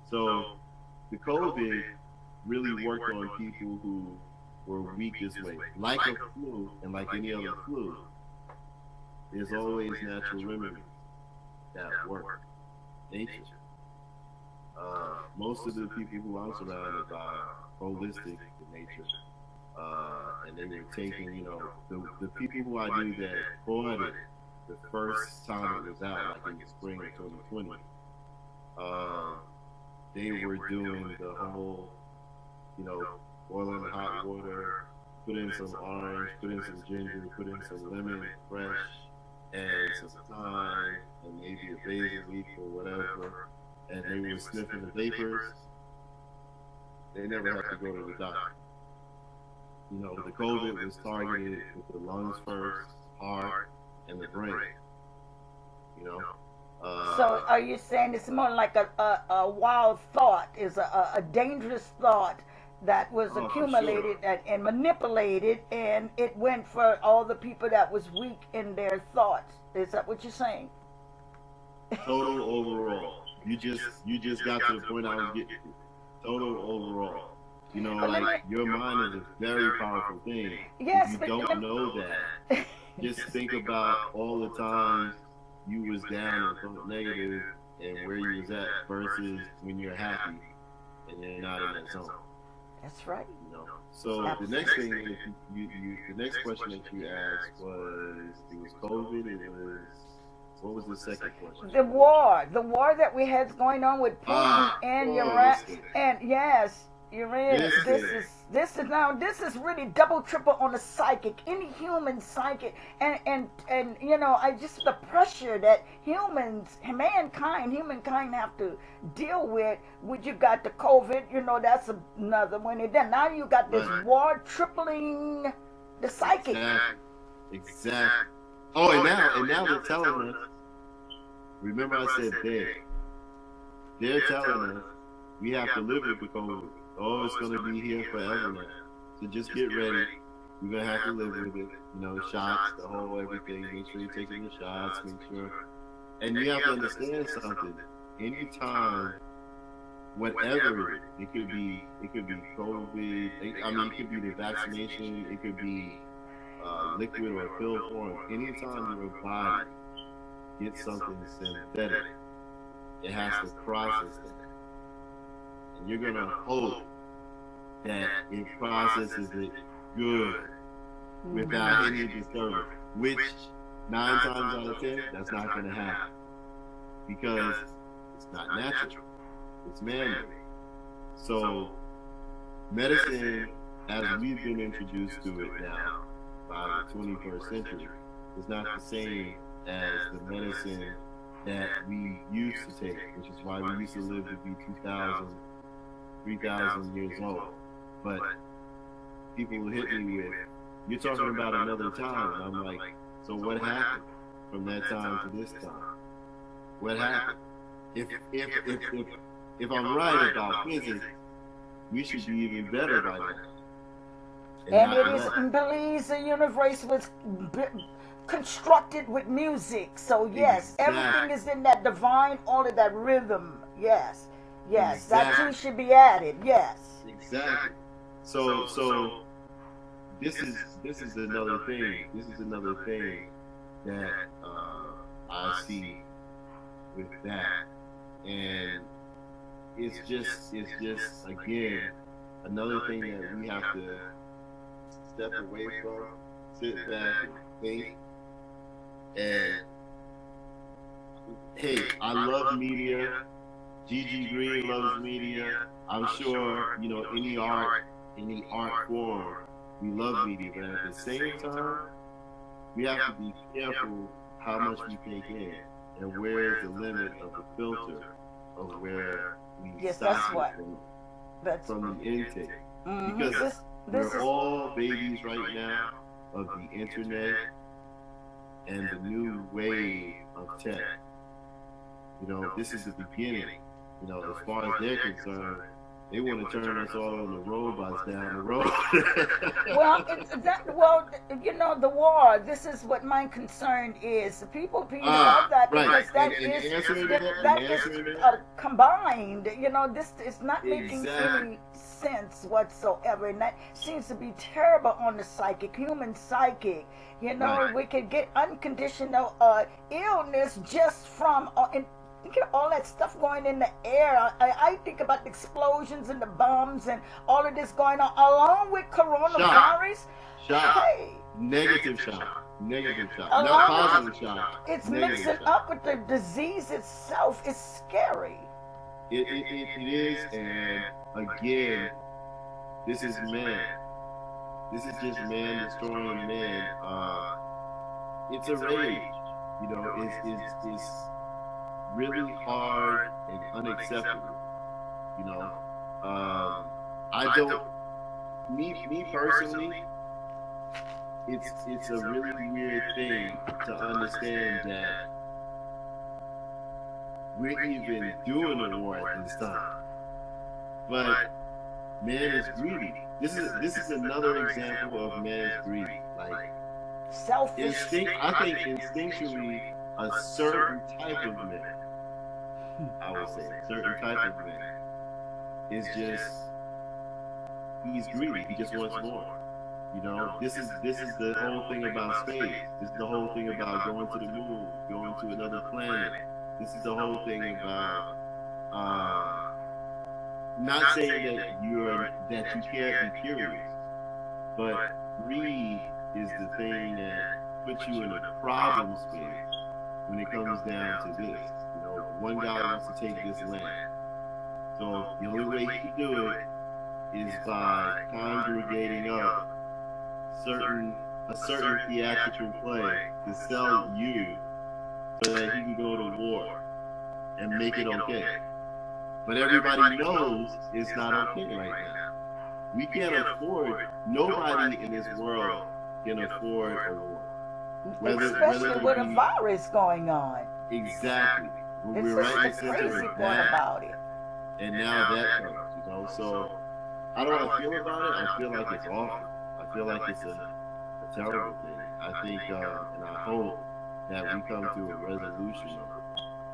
So the COVID really worked on people who were weak this way. Like a flu and like any other flu, there's always natural remedies that work. Nature. Most of the people who I'm surrounded by are holistic in nature. And they were taking, the people who I knew that bought it the first time it was out, like in the spring of 2020, they were doing the whole, boil in hot water, put in some orange, put in some ginger, put in some lemon fresh, and some thyme, and maybe a basil leaf or whatever, and they were sniffing the vapors. They never had to go to the doctor. The COVID was targeted with the lungs first, heart, and the brain. So are you saying it's more like a wild thought, is a dangerous thought that was accumulated and manipulated, and it went for all the people that was weak in their thoughts? Is that what you're saying? Total overall. You just got to the point I was getting to. Total overall. Your mind is a very powerful thing. Yes, if you don't know that, just think about all the times you was down and felt negative and where you was at versus when you're happy and you're not in that zone. That's right. So the next thing is the next question that you asked was, it was COVID. It was, what was the second question? The war that we had going on with Putin and Iran, and yes, Iran. This is really double triple on the psychic, any human psychic, and I just the pressure that humankind have to deal with. You got the COVID, that's another one, and then now you got this war tripling the psychic. Exactly. Oh, and now they're telling us. Remember, I said they're telling us we have to live with the COVID. Oh, it's going to be here forever now. So just get ready. We're going to have to live with it. Shots, the whole everything. Make sure you're taking the shots. Make sure. And you have to understand something. Anytime, whatever it could be COVID. It could be the vaccination. It could be liquid or pill form. Anytime your body gets something synthetic, it has to process it. And you're going to hope that it processes it good without any disturbance, which 9 times out of 10, that's not going to happen. Because It's not natural. It's man-made. So medicine, as we've been introduced to it now by the 21st century, is not the same as the medicine that we used to take, which is why we used to live to be 2,000, 3,000 years old. But people will hit me with, you're talking about another time. And I'm like, so what happened from that time to this time? What happened? If I'm right about physics, we should be even better by now. And it is, believes the universe was constructed with music. So yes, everything is in that divine order, that rhythm. Yes, yes, that too should be added. Yes, exactly. So this is another thing. This is another thing that I see with that, and it's just again another thing that we have to step away from, sit back and think. And hey, I love media. Gigi Green loves media. I'm sure, you know, any art form, we love media, but at the same time, we have to be careful how much we take in and where is the limit of the filter of where we stop from the intake. Because we're all babies right now of the internet and the new wave of tech. You know, this is the beginning. You know, as far as they're concerned, they want to turn us all on the robots down the road. well, you know, the war. This is what my concern is. The people of that, because that is combined. You know, this is not making any sense whatsoever, and that seems to be terrible on the human psychic. You know, we could get unconditional illness just from. Get all that stuff going in the air. I think about the explosions and the bombs and all of this going on, along with coronavirus. Shock. Hey. Negative shock. Not positive shock. It's mixing up with the disease itself. It's scary. It is, and again, this is man. This is just man destroying man. It's a rage. You know, it's really hard and unacceptable. You know, I don't. Me personally, it's a really weird thing to understand that we're even doing a war at this time. But man is greedy. This is another example of man's greedy. Like selfish. I think instinctually, a certain type of man, I would say, a certain type of man is just, he's greedy. He just wants more. You know, this is the whole thing about space. This is the whole thing about going to the moon, going to another planet. This is the whole thing about not saying that you can't be curious, but greed is the thing that puts you in a problem space when it comes down to this. You know, one guy wants to take this land, so the only way he can do it is by congregating up a certain theatrical play to sell you so that he can go to war and make it okay. But everybody knows it's not okay right now. We can't afford, nobody in this world can afford a war. Especially with a virus going on. Exactly. It's we're right in the just center crazy of part that. about it. And now that comes, you know. So I don't know how I feel about it. I feel like it's awful. I feel like it's a terrible thing. I think, and I hope that we come to a resolution of it.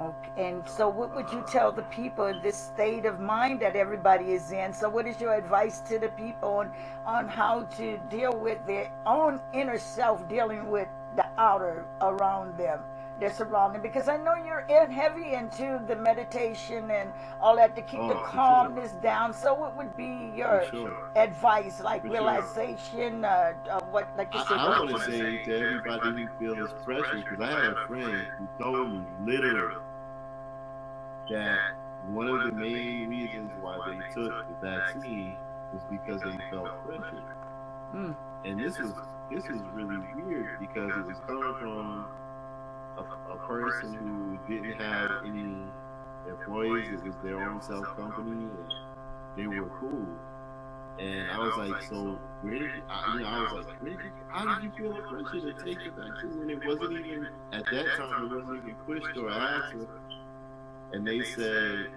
Okay, and so what would you tell the people in this state of mind that everybody is in? So what is your advice to the people on how to deal with their own inner self, dealing with the outer around them, their surrounding? Because I know you're heavy into the meditation and all that to keep the calmness down. So what would be your advice, like realization, what, like you said? I want to say to everybody who feels pressure, because I had a friend who told me literally, that one of the main reasons why they took the vaccine was because they felt pressured. And this was really weird because it was coming from a person who didn't have any employees. It was their own self company, and they were cool. And I was like, so where did you, how did you feel the pressure to take the vaccine? And it wasn't even, at that time, it wasn't even pushed or asked. And they said,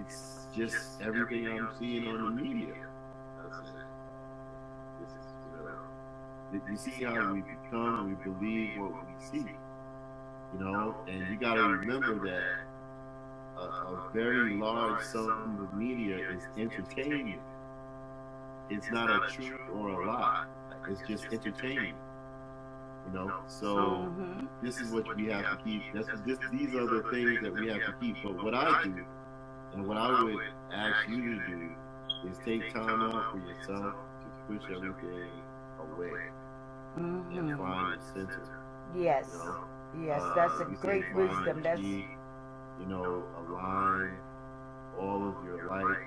it's just everything I'm seeing on the media. I said, this is, you see how we become, we believe what we see. You know, and you got to remember that a very large sum of media is entertainment. It's not a truth or a lie. It's just entertainment. You know, so this is what we have to keep. These are the things that we have to keep. But what I do, and what I would ask you to do, is take time out for yourself to push everything away and find a center. Yes. You know? Yes, that's a great wisdom. That's, you know, align all of your life,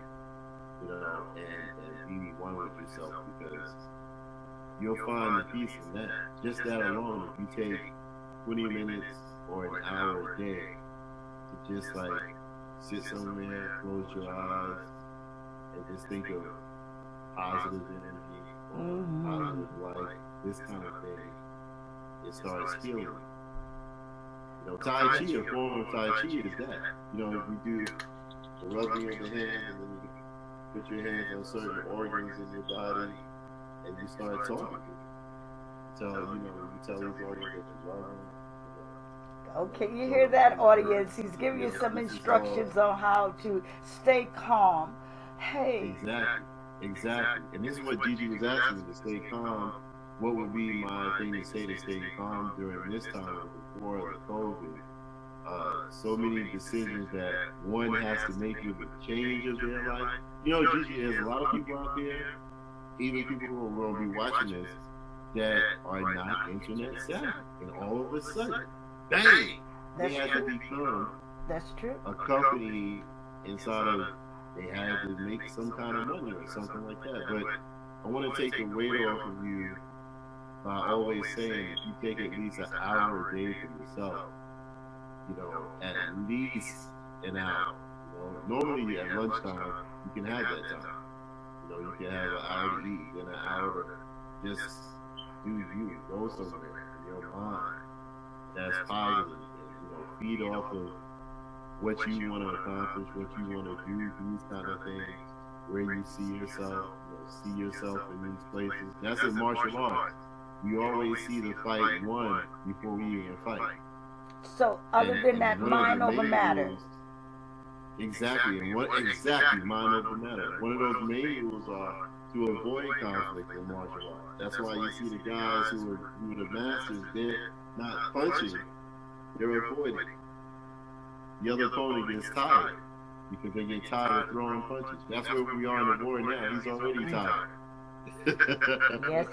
you know, and be one with yourself, because you'll find the peace in that. Just that alone, if you take 20 minutes or an hour a day to just like sit somewhere, close your eyes, and just think of positive energy or positive light, this kind of thing, it starts healing. You know, Tai Chi, a form of Tai Chi is that. You know, if you do the rubbing of the hands, and then you put your hands on certain organs in your body, and you start talking. You tell these organs that you love them. okay, you hear that, audience? He's giving you some instructions on how to stay calm. Hey. Exactly. And this is what Gigi was asking me, to stay calm. What would be my thing to say to stay calm during this time before the COVID? So many decisions that one has to make with the change of their life. You know, Gigi, there's a lot of people out there, even people who will be watching this, that are not internet savvy. And all of a sudden, bang, they had to become a company inside of, they had to make some kind of money or something like that. But I want to take the weight off of you by always saying, if you take at least an hour a day for yourself, you know, at least an hour. You know, normally at lunchtime, you can have that time. You know, you can have an hour to eat, then an hour to just do you, go somewhere in your mind that's positive, and, you know, feed off of what you want to accomplish, what you want to do, these kind of things, where you see yourself, see yourself in these places. That's in martial arts. You always see the fight won before we even fight. So other than that, mind over matter. Exactly, mind over matter. One of those main rules are to avoid conflict in martial arts. That's why you see the guys who are the masters, they're not punching, they're avoiding. The other opponent gets tired because they get tired of throwing punches. That's where we are in the war now. He's already tired. Yes.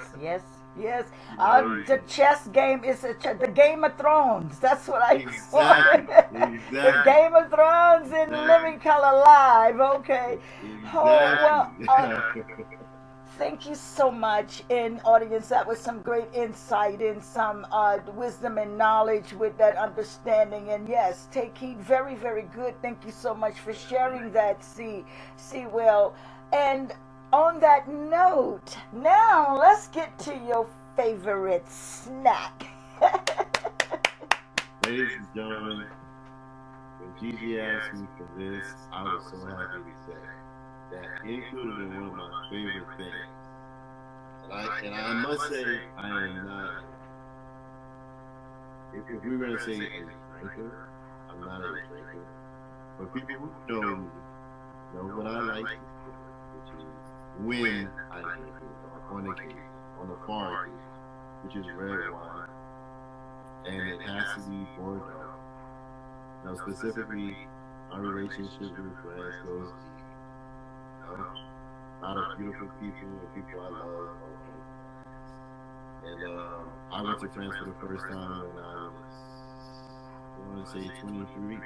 The chess game is the Game of Thrones. That's what I Exactly. The Game of Thrones in Living Color Live. Okay. Exactly. Thank you so much, and audience. That was some great insight and some wisdom and knowledge with that understanding. And yes, take heed. Very, very good. Thank you so much for sharing that, C. Will. And on that note, now let's get to your favorite snack. Ladies and gentlemen, when Gigi asked me for this, I was so happy to say that included in one of my favorite things. And I must say, I am not, if we were going to say a drinker, I'm not a drinker. But people who know what I like, which is when I drink it, on occasion, on a far occasion, which is red wine. And it has to be Bordeaux. Now, specifically, my relationship with France goes deep. A lot of beautiful people and people I love. And I went to France for the first time when I was, I want to say 23,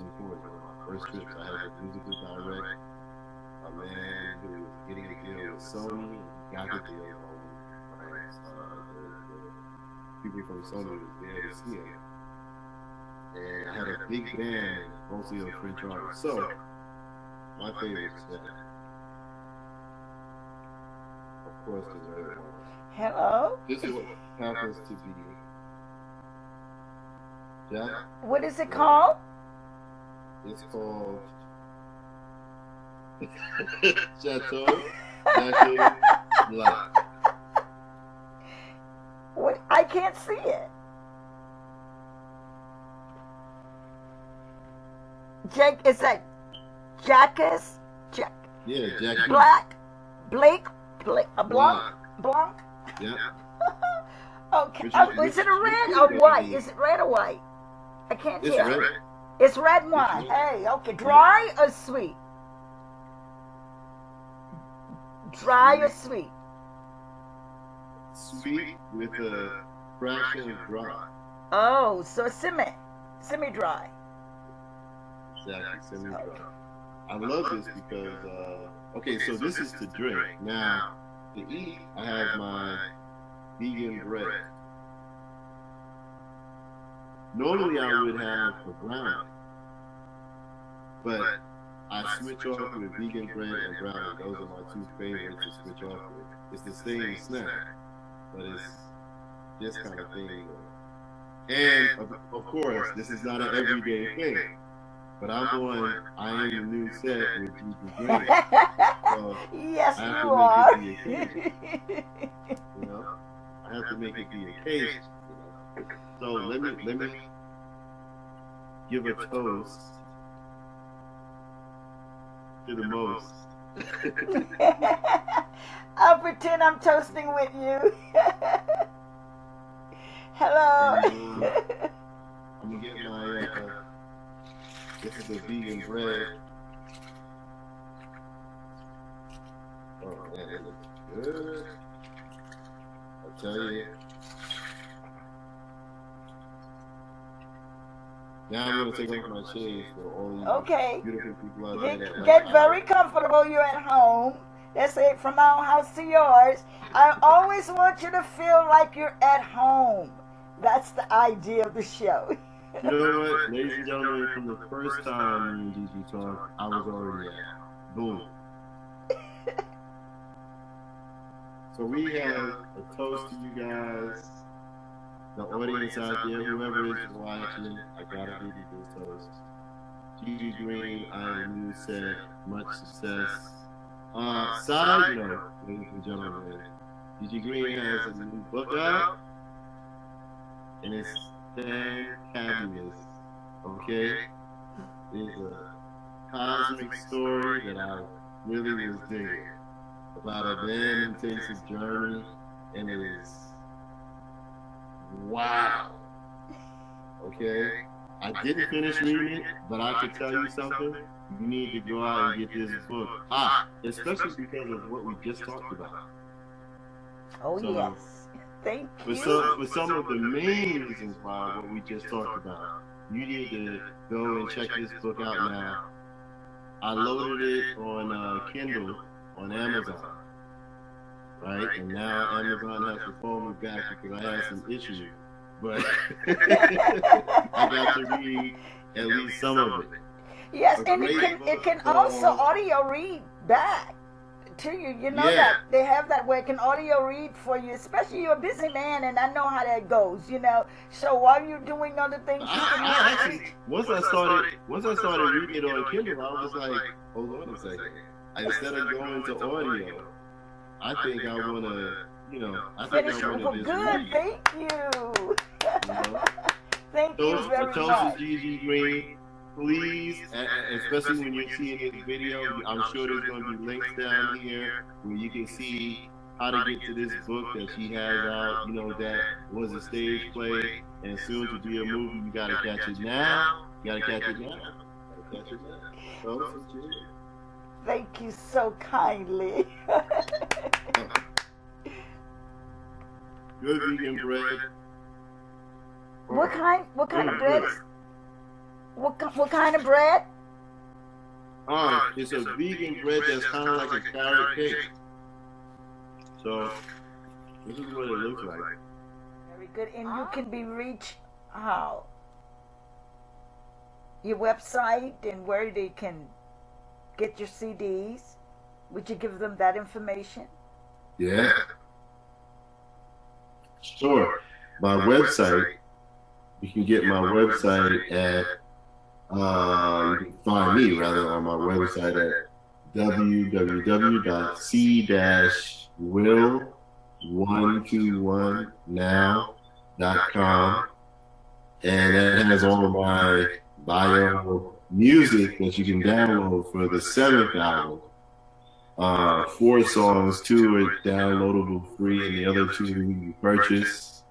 2024 is one of my first trips. I had a musical direct. A man who was getting a deal with Sony got the deal on France. The people from Sony was there to see him. And I had a big band, mostly of French artists. So, my favorite is Jack. Of course, there's another one. Hello? This is what happens to be Jack. What is it called? It's called Chateau Jacques Black. What? I can't see it. Jake, is that Jacques? Jack. Yeah, Jackie. Black? Blake? Blanc? Blanc? Yeah. Okay. Which Oh, is it a red or white? Is it red or white? I can't It's tell. red. It's red and white. Hey, okay. Dry or sweet? Dry or sweet? Sweet with a fraction of dry. Oh, so semi-dry. Exactly, semi-dry. I love this because, okay, so this is to drink. Now, to eat, I have my vegan bread. Normally, I would have a brownie, but I switch off with vegan bread and brownie. Those are my two favorites to switch off with. It's the same snack, but it's this kind of thing. And, of course, this is not an everyday thing. But I'm on I Am the New Set with Gigi Green. So Yes, I have you to are. make it the occasion. You know? I have to make it the occasion. You know? So let me give a toast to the most. I'll pretend I'm toasting with you. Hello. I'm gonna get my this is the vegan bread. Oh man, it looks good. I tell you. Now I'm gonna take off my shades for all you Okay. beautiful people out there. that Get like very art. comfortable. You're at home. That's it, from our house to yours. I always want you to feel like you're at home. That's the idea of the show. You know what, ladies and gentlemen, from the first time me and Gigi talked, I was already at. Boom. So we have a toast to you guys, the audience out there, whoever is watching. I gotta give you this toast. Gigi Green, I Am New Set, much success. Side note, ladies and gentlemen, Gigi Green has a new book out, and it's fantabulous. Okay? It's a cosmic story that I really was digging about a man who takes a journey, and it is wow. Okay? I didn't finish reading it, but I can tell you something. You need to go out and get this book. Especially because of what we just talked about. Oh, So, yes. Thank For you. some of the main reasons why what we just talked about, you need to go and check this book out now. I loaded it on Kindle on Amazon, right? And now Amazon has to phone me back because I had some issues. But I got to read at least some of it. Yes, A and great it can book also called- audio read back to you. You know Yeah. that they have that where it can audio read for you, especially you're a busy man, and I know how that goes. You know, so while you're doing other things, you can I actually, once I started reading it on Kindle, I was like, hold on a second. Instead of going to audio, I think I want to, I think finish I it. want to just Good, read. thank you. You know? Thank you Toast very to much. Gigi Green. Please, especially when you're seeing this video, I'm sure there's going to be links down here where you can see how to get to this book that she has out. You know, that was a stage play and soon to be a movie. You got to catch it now. You got to catch it now. Gotta catch it now. Toast to Gigi. Thank you so kindly. Good vegan bread. What kind of bread? What kind of bread? It's a vegan bread that's kind of like a carrot cake. So this is what it looks like. Very good. And you can be reached how? Your website and where they can get your CDs. Would you give them that information? Yeah. Sure. My website, you can get my website at, you can find me rather on my website at www.c-will121now.com. And that has all of my bio music that you can download for the 7th album. 4 songs, 2 are downloadable free, and the other 2 you can purchase.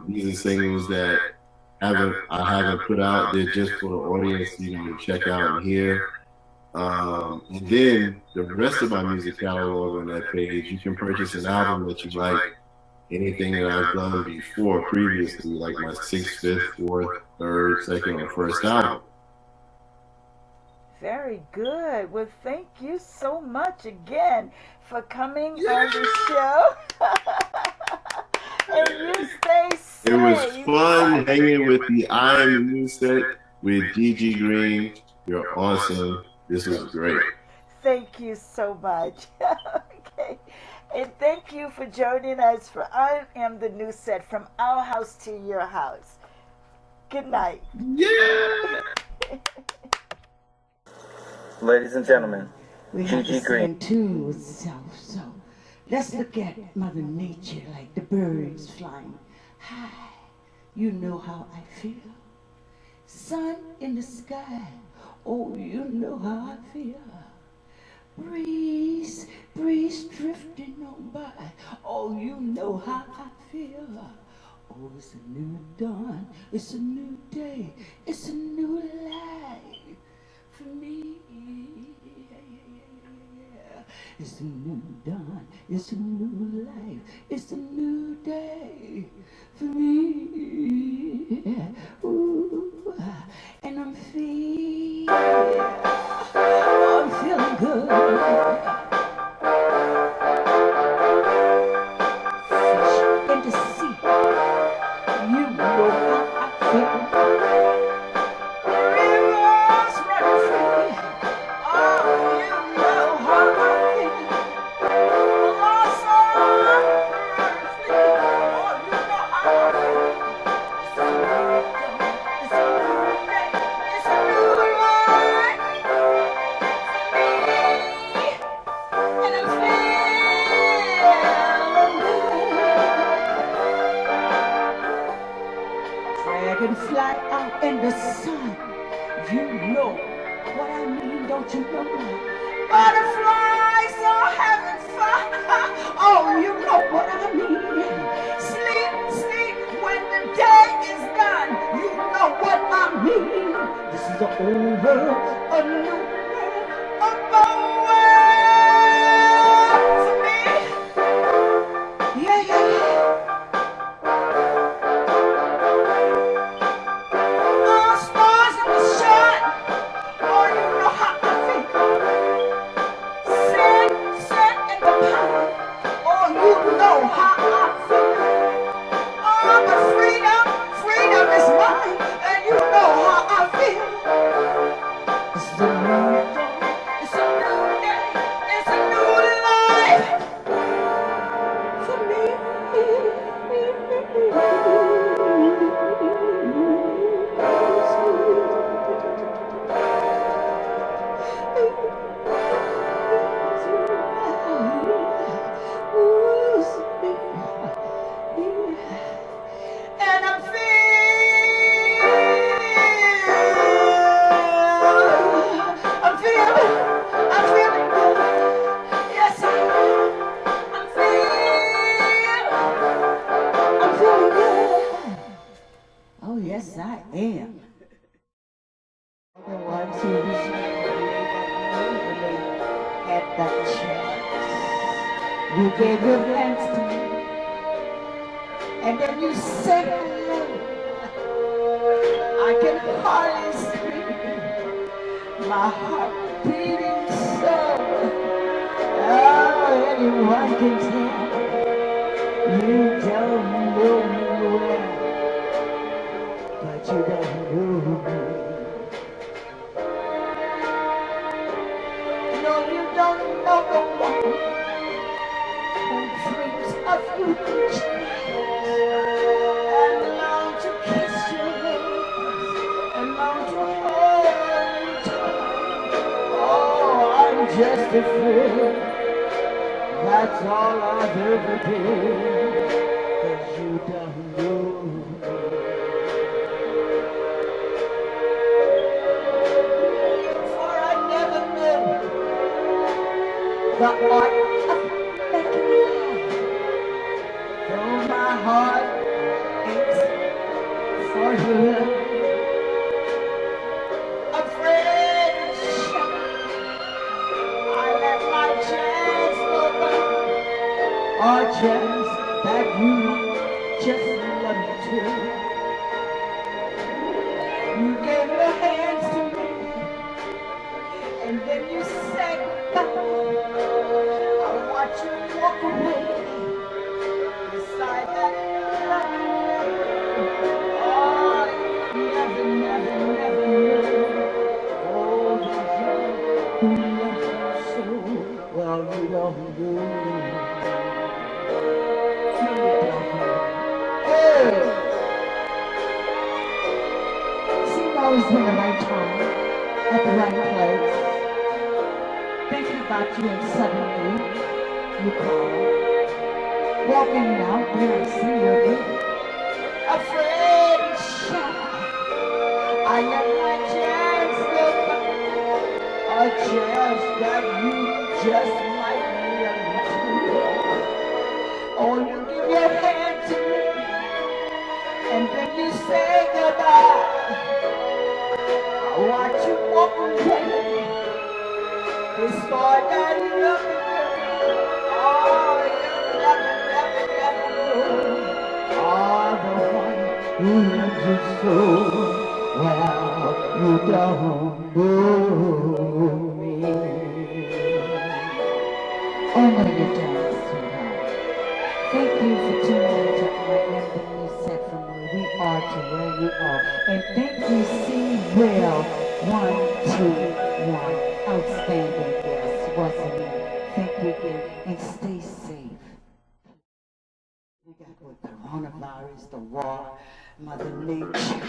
These are singles that I haven't put out there just for the audience to check out and hear. And then the rest of my music catalog on that page, you can purchase an album that you like, anything that I've done before previously, like my 6th, 5th, 4th, 3rd, 2nd, or 1st album. Very good. Well, thank you so much again for coming on the show. And you stay safe. It was fun hanging with the I Am the New Set with Gigi Green. You're awesome. This was great. Thank you so much. Okay. And thank you for joining us for I Am the New Set, from our house to your house. Good night. Yeah. Ladies and gentlemen, We have Gigi to Green. sing tune with self, so let's look at Mother Nature like the birds flying high. You know how I feel. Sun in the sky, oh, you know how I feel. Breeze drifting on by, oh, you know how I feel. Oh, it's a new dawn, it's a new day, it's a new life for me. It's a new dawn, it's a new life, it's a new day for me. Ooh, and I'm feeling good. Fish in the sea, you know how I feel. Rivers running free, oh, you know how I feel. Lost on running free, oh, you know how I feel. It's a new day, it's a new life for me, and I'm feeling good. Dragonfly out in the sun, you know what I mean, don't you know? Butterflies are having fun, oh, you know what I mean. Sleep, sleep when the day is done, you know what I mean. This is the old world, a new world, a better world for me. Yeah, yeah, yeah. Oh, stars in the shine, oh, you know how I feel. Sun in the pine, oh, you know how I feel. Oh, but freedom is mine, and you know how I feel. It's a new day, it's a new day, it's a new life for me. And I'm feeling good. Yes, I am. I'm feeling good. Oh, yes, I am. The ones who was had that chance. You gave your hands to me, and then you said hello. I I can hardly speak. My heart beating so. Oh, anyone can tell. You don't know me well, but you don't know me. No, you don't know the one who dreams of you each night and long to kiss your lips and long to hold you tight. Oh, I'm just a fool. That's all I've ever been, 'cause you don't know me. For I never knew the art of making love. Though my heart aches for you, afraid and shy, I let my chance go by. Or chance that you just love me too. You gave your hands to me, and then you said goodbye. I watch you walk away beside that light. Oh, you never, never, never knew. Oh, the girl who loved you so. Well, you don't know. Hey! Seemed always in the right time, at the right place. Thinking about you and suddenly you call. Walking out when I see you again. Afraid and shy, I let my chance go by. A chance that you just might love me too. Oh, you give your hand to me, and then you say goodbye. I watch you walk away. This far that love, oh, you never, never, never know. Oh, the one who loves you so well, you don't know me. Oh, no, you don't, sweetheart. Thank you for tuning into I Am the New Set from where we are to where you are. And thank you, C. Will. 1, 2, 1. Outstanding, yes, wasn't it? Thank you again, and stay safe. We got with coronavirus, the war, Mother Nature.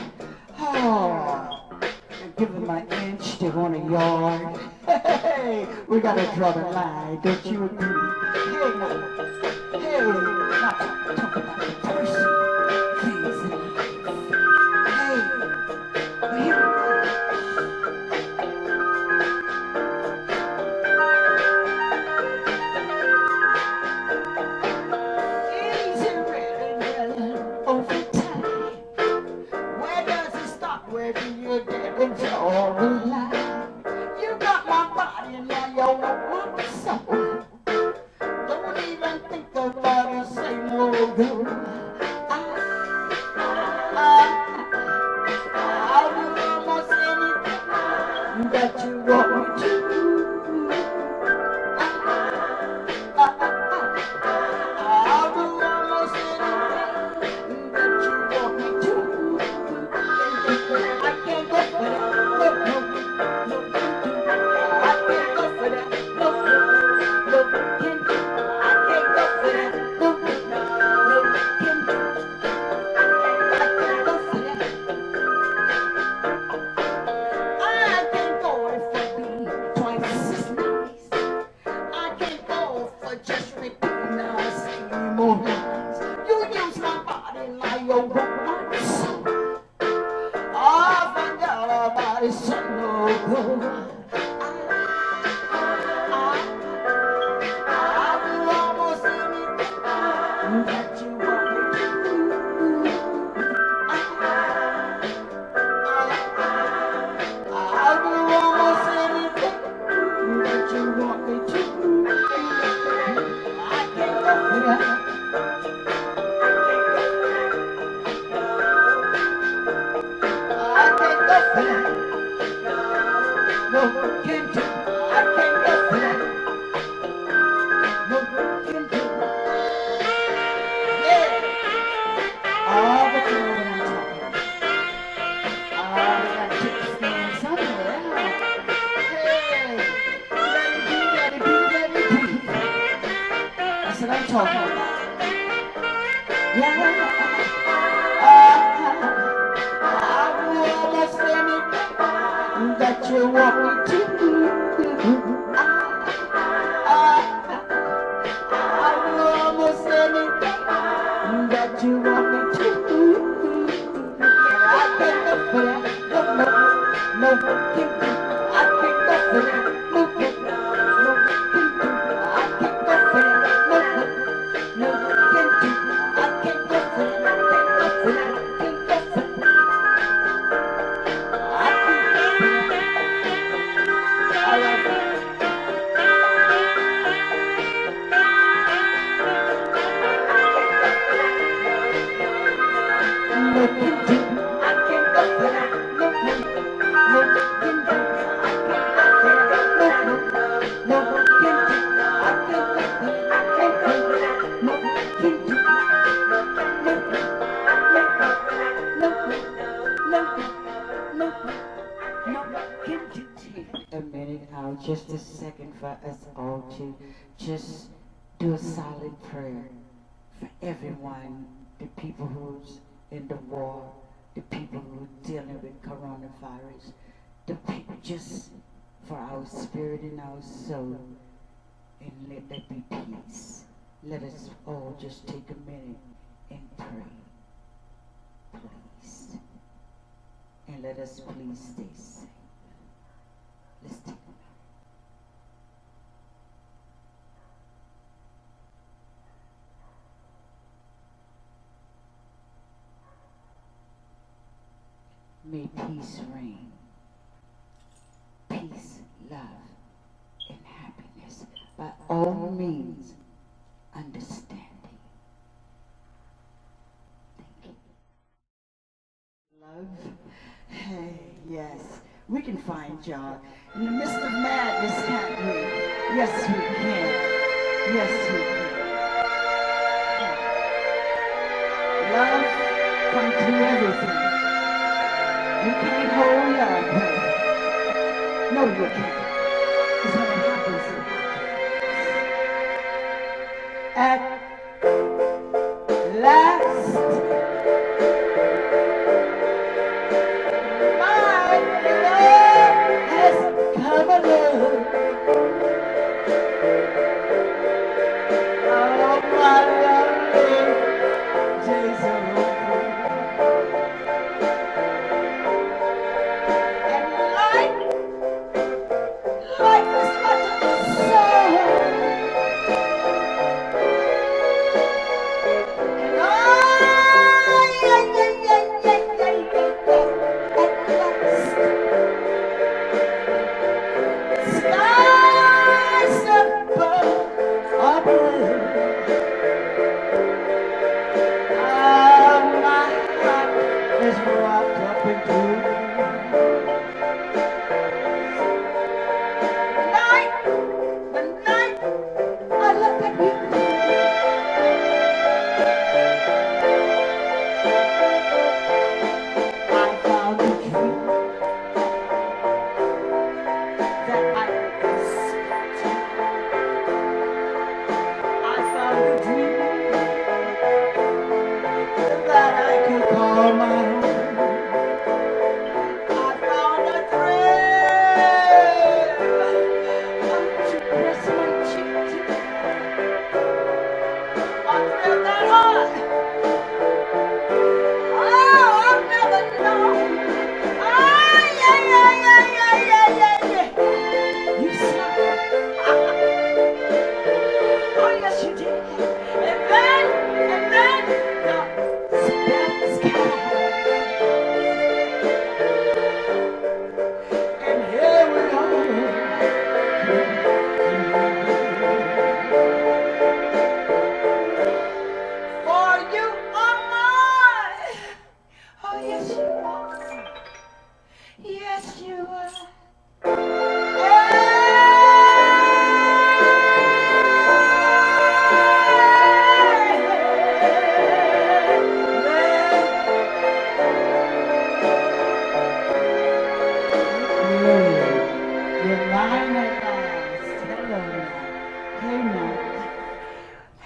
Oh, they're giving my inch, they want a yard. Hey, we gotta draw the line, don't you agree? Hey, now, hey, not talk about the personal things in life. Hey, well, here we go. All the line. You got my body and now you want my soul. Don't even think about it, say no go. I'll do almost anything that you want me to. I'll do almost anything that you want me to. I can't go for that. I what I'm talking about. Yeah. I know almost anything that you want me to do. I know almost anything that you want me to do. I can't go for that. No, can't do. I can't go for that. No, can't do. I can't go for that. No, can't do. I can't go for that. Can't go for that. Can't go for that. I can't go for that. All right. No, can't do. I can't go for that. No, can't do. I can't go for that. No, can't do. I can't go for that. No, can't do. A minute out, just a second for us all to just do a silent prayer for everyone, the people who's in the war, the people who are dealing with coronavirus, the people just for our spirit and our soul, and let there be peace. Let us all just take a minute and pray, please. And let us please stay safe. Let's take a minute. May peace reign. Peace, love, and happiness. By all means, understanding. Thank you. Love. Hey, yes. We can find y'all in the midst of madness, can't we? Yes, we can. Yes, we can. Love comes through everything. You can't hold love, honey. No, you can't. Because when it happens, it happens. At last, my love has come along. Oh, my lovely days are over. And life is like a song.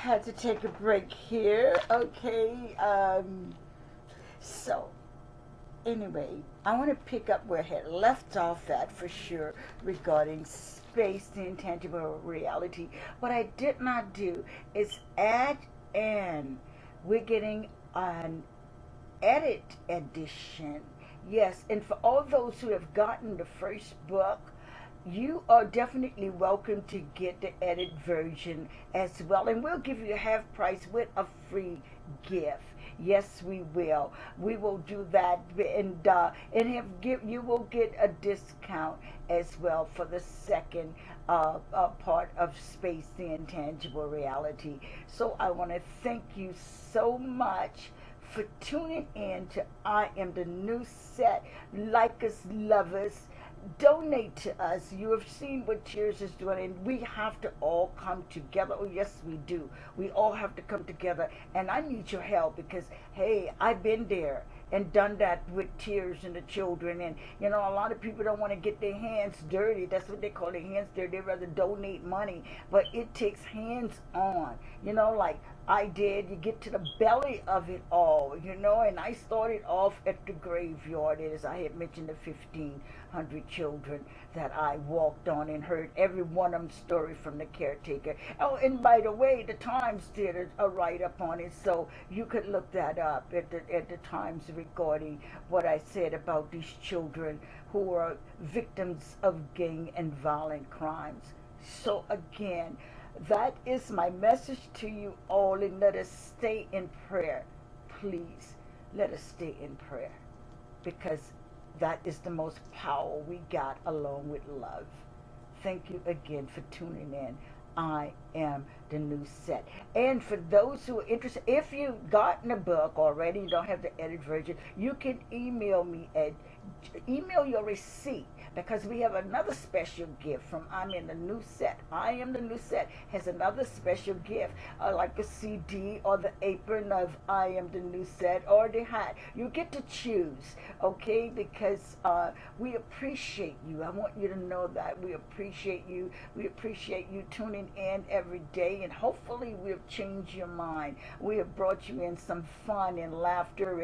had to take a break here. Okay. So, anyway, I want to pick up where I had left off at for sure regarding space, the intangible reality. What I did not do is add in. We're getting an edit edition. Yes, and for all those who have gotten the first book, you are definitely welcome to get the edit version as well. And we'll give you half price with a free gift. Yes, we will. We will do that, you will get a discount as well for the second part of Space, the Intangible Reality. So I want to thank you so much for tuning in to I Am the New Set. Like us, love us, donate to us. You have seen what Cheers is doing, and we have to all come together. Oh yes, we do. We all have to come together, and I need your help because hey, I've been there and done that with Tears and the children. And you know, a lot of people don't want to get their hands dirty. That's what they call their hands dirty. They rather donate money, but it takes hands on, you know, like I did. You get to the belly of it all, you know. And I started off at the graveyard, as I had mentioned, the 1,500 children that I walked on and heard every one of them story from the caretaker. Oh, and by the way, the Times did a write-up on it, so you could look that up at the Times regarding what I said about these children who are victims of gang and violent crimes. So again, that is my message to you all, and let us stay in prayer. Please, let us stay in prayer, because that is the most power we got, along with love. Thank you again for tuning in. I Am the New Set. And for those who are interested, if you've gotten a book already, you don't have the edit version, you can email me at email your receipt, because we have another special gift from I Am the New Set. I Am the New Set has another special gift, like a CD or the apron of I Am the New Set or the hat. You get to choose, okay? Because we appreciate you. I want you to know that we appreciate you. We appreciate you tuning in every day, and hopefully we have changed your mind. We have brought you in some fun and laughter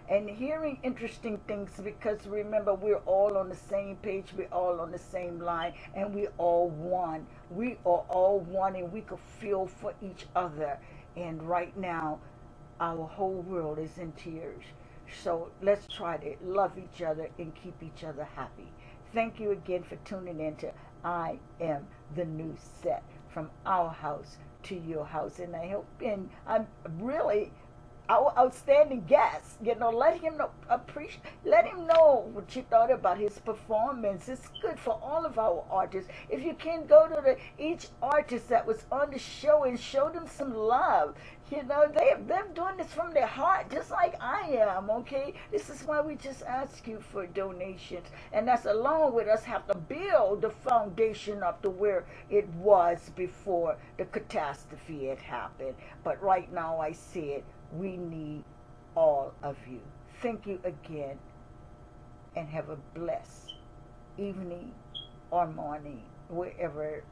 and hearing interesting things, because remember, we're all on the same page, we're all on the same line, and we're all one. We are all one, and we can feel for each other. And right now, our whole world is in tears. So let's try to love each other and keep each other happy. Thank you again for tuning in to I Am the New Set, from our house to your house. And I hope, and I'm really our outstanding guest, you know, let him know, let him know what you thought about his performance. It's good for all of our artists. If you can, go to each artist that was on the show and show them some love. You know, they're doing this from their heart, just like I am, okay? This is why we just ask you for donations. And that's along with us have to build the foundation up to where it was before the catastrophe had happened. But right now I see it. We need all of you. Thank you again, and have a blessed evening or morning, wherever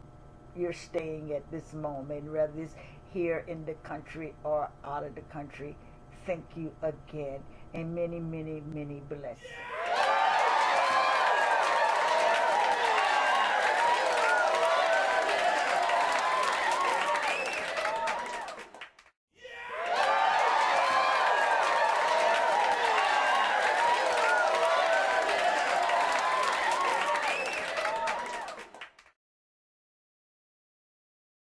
you're staying at this moment, whether it's here in the country or out of the country. Thank you again, and many, many, many blessings.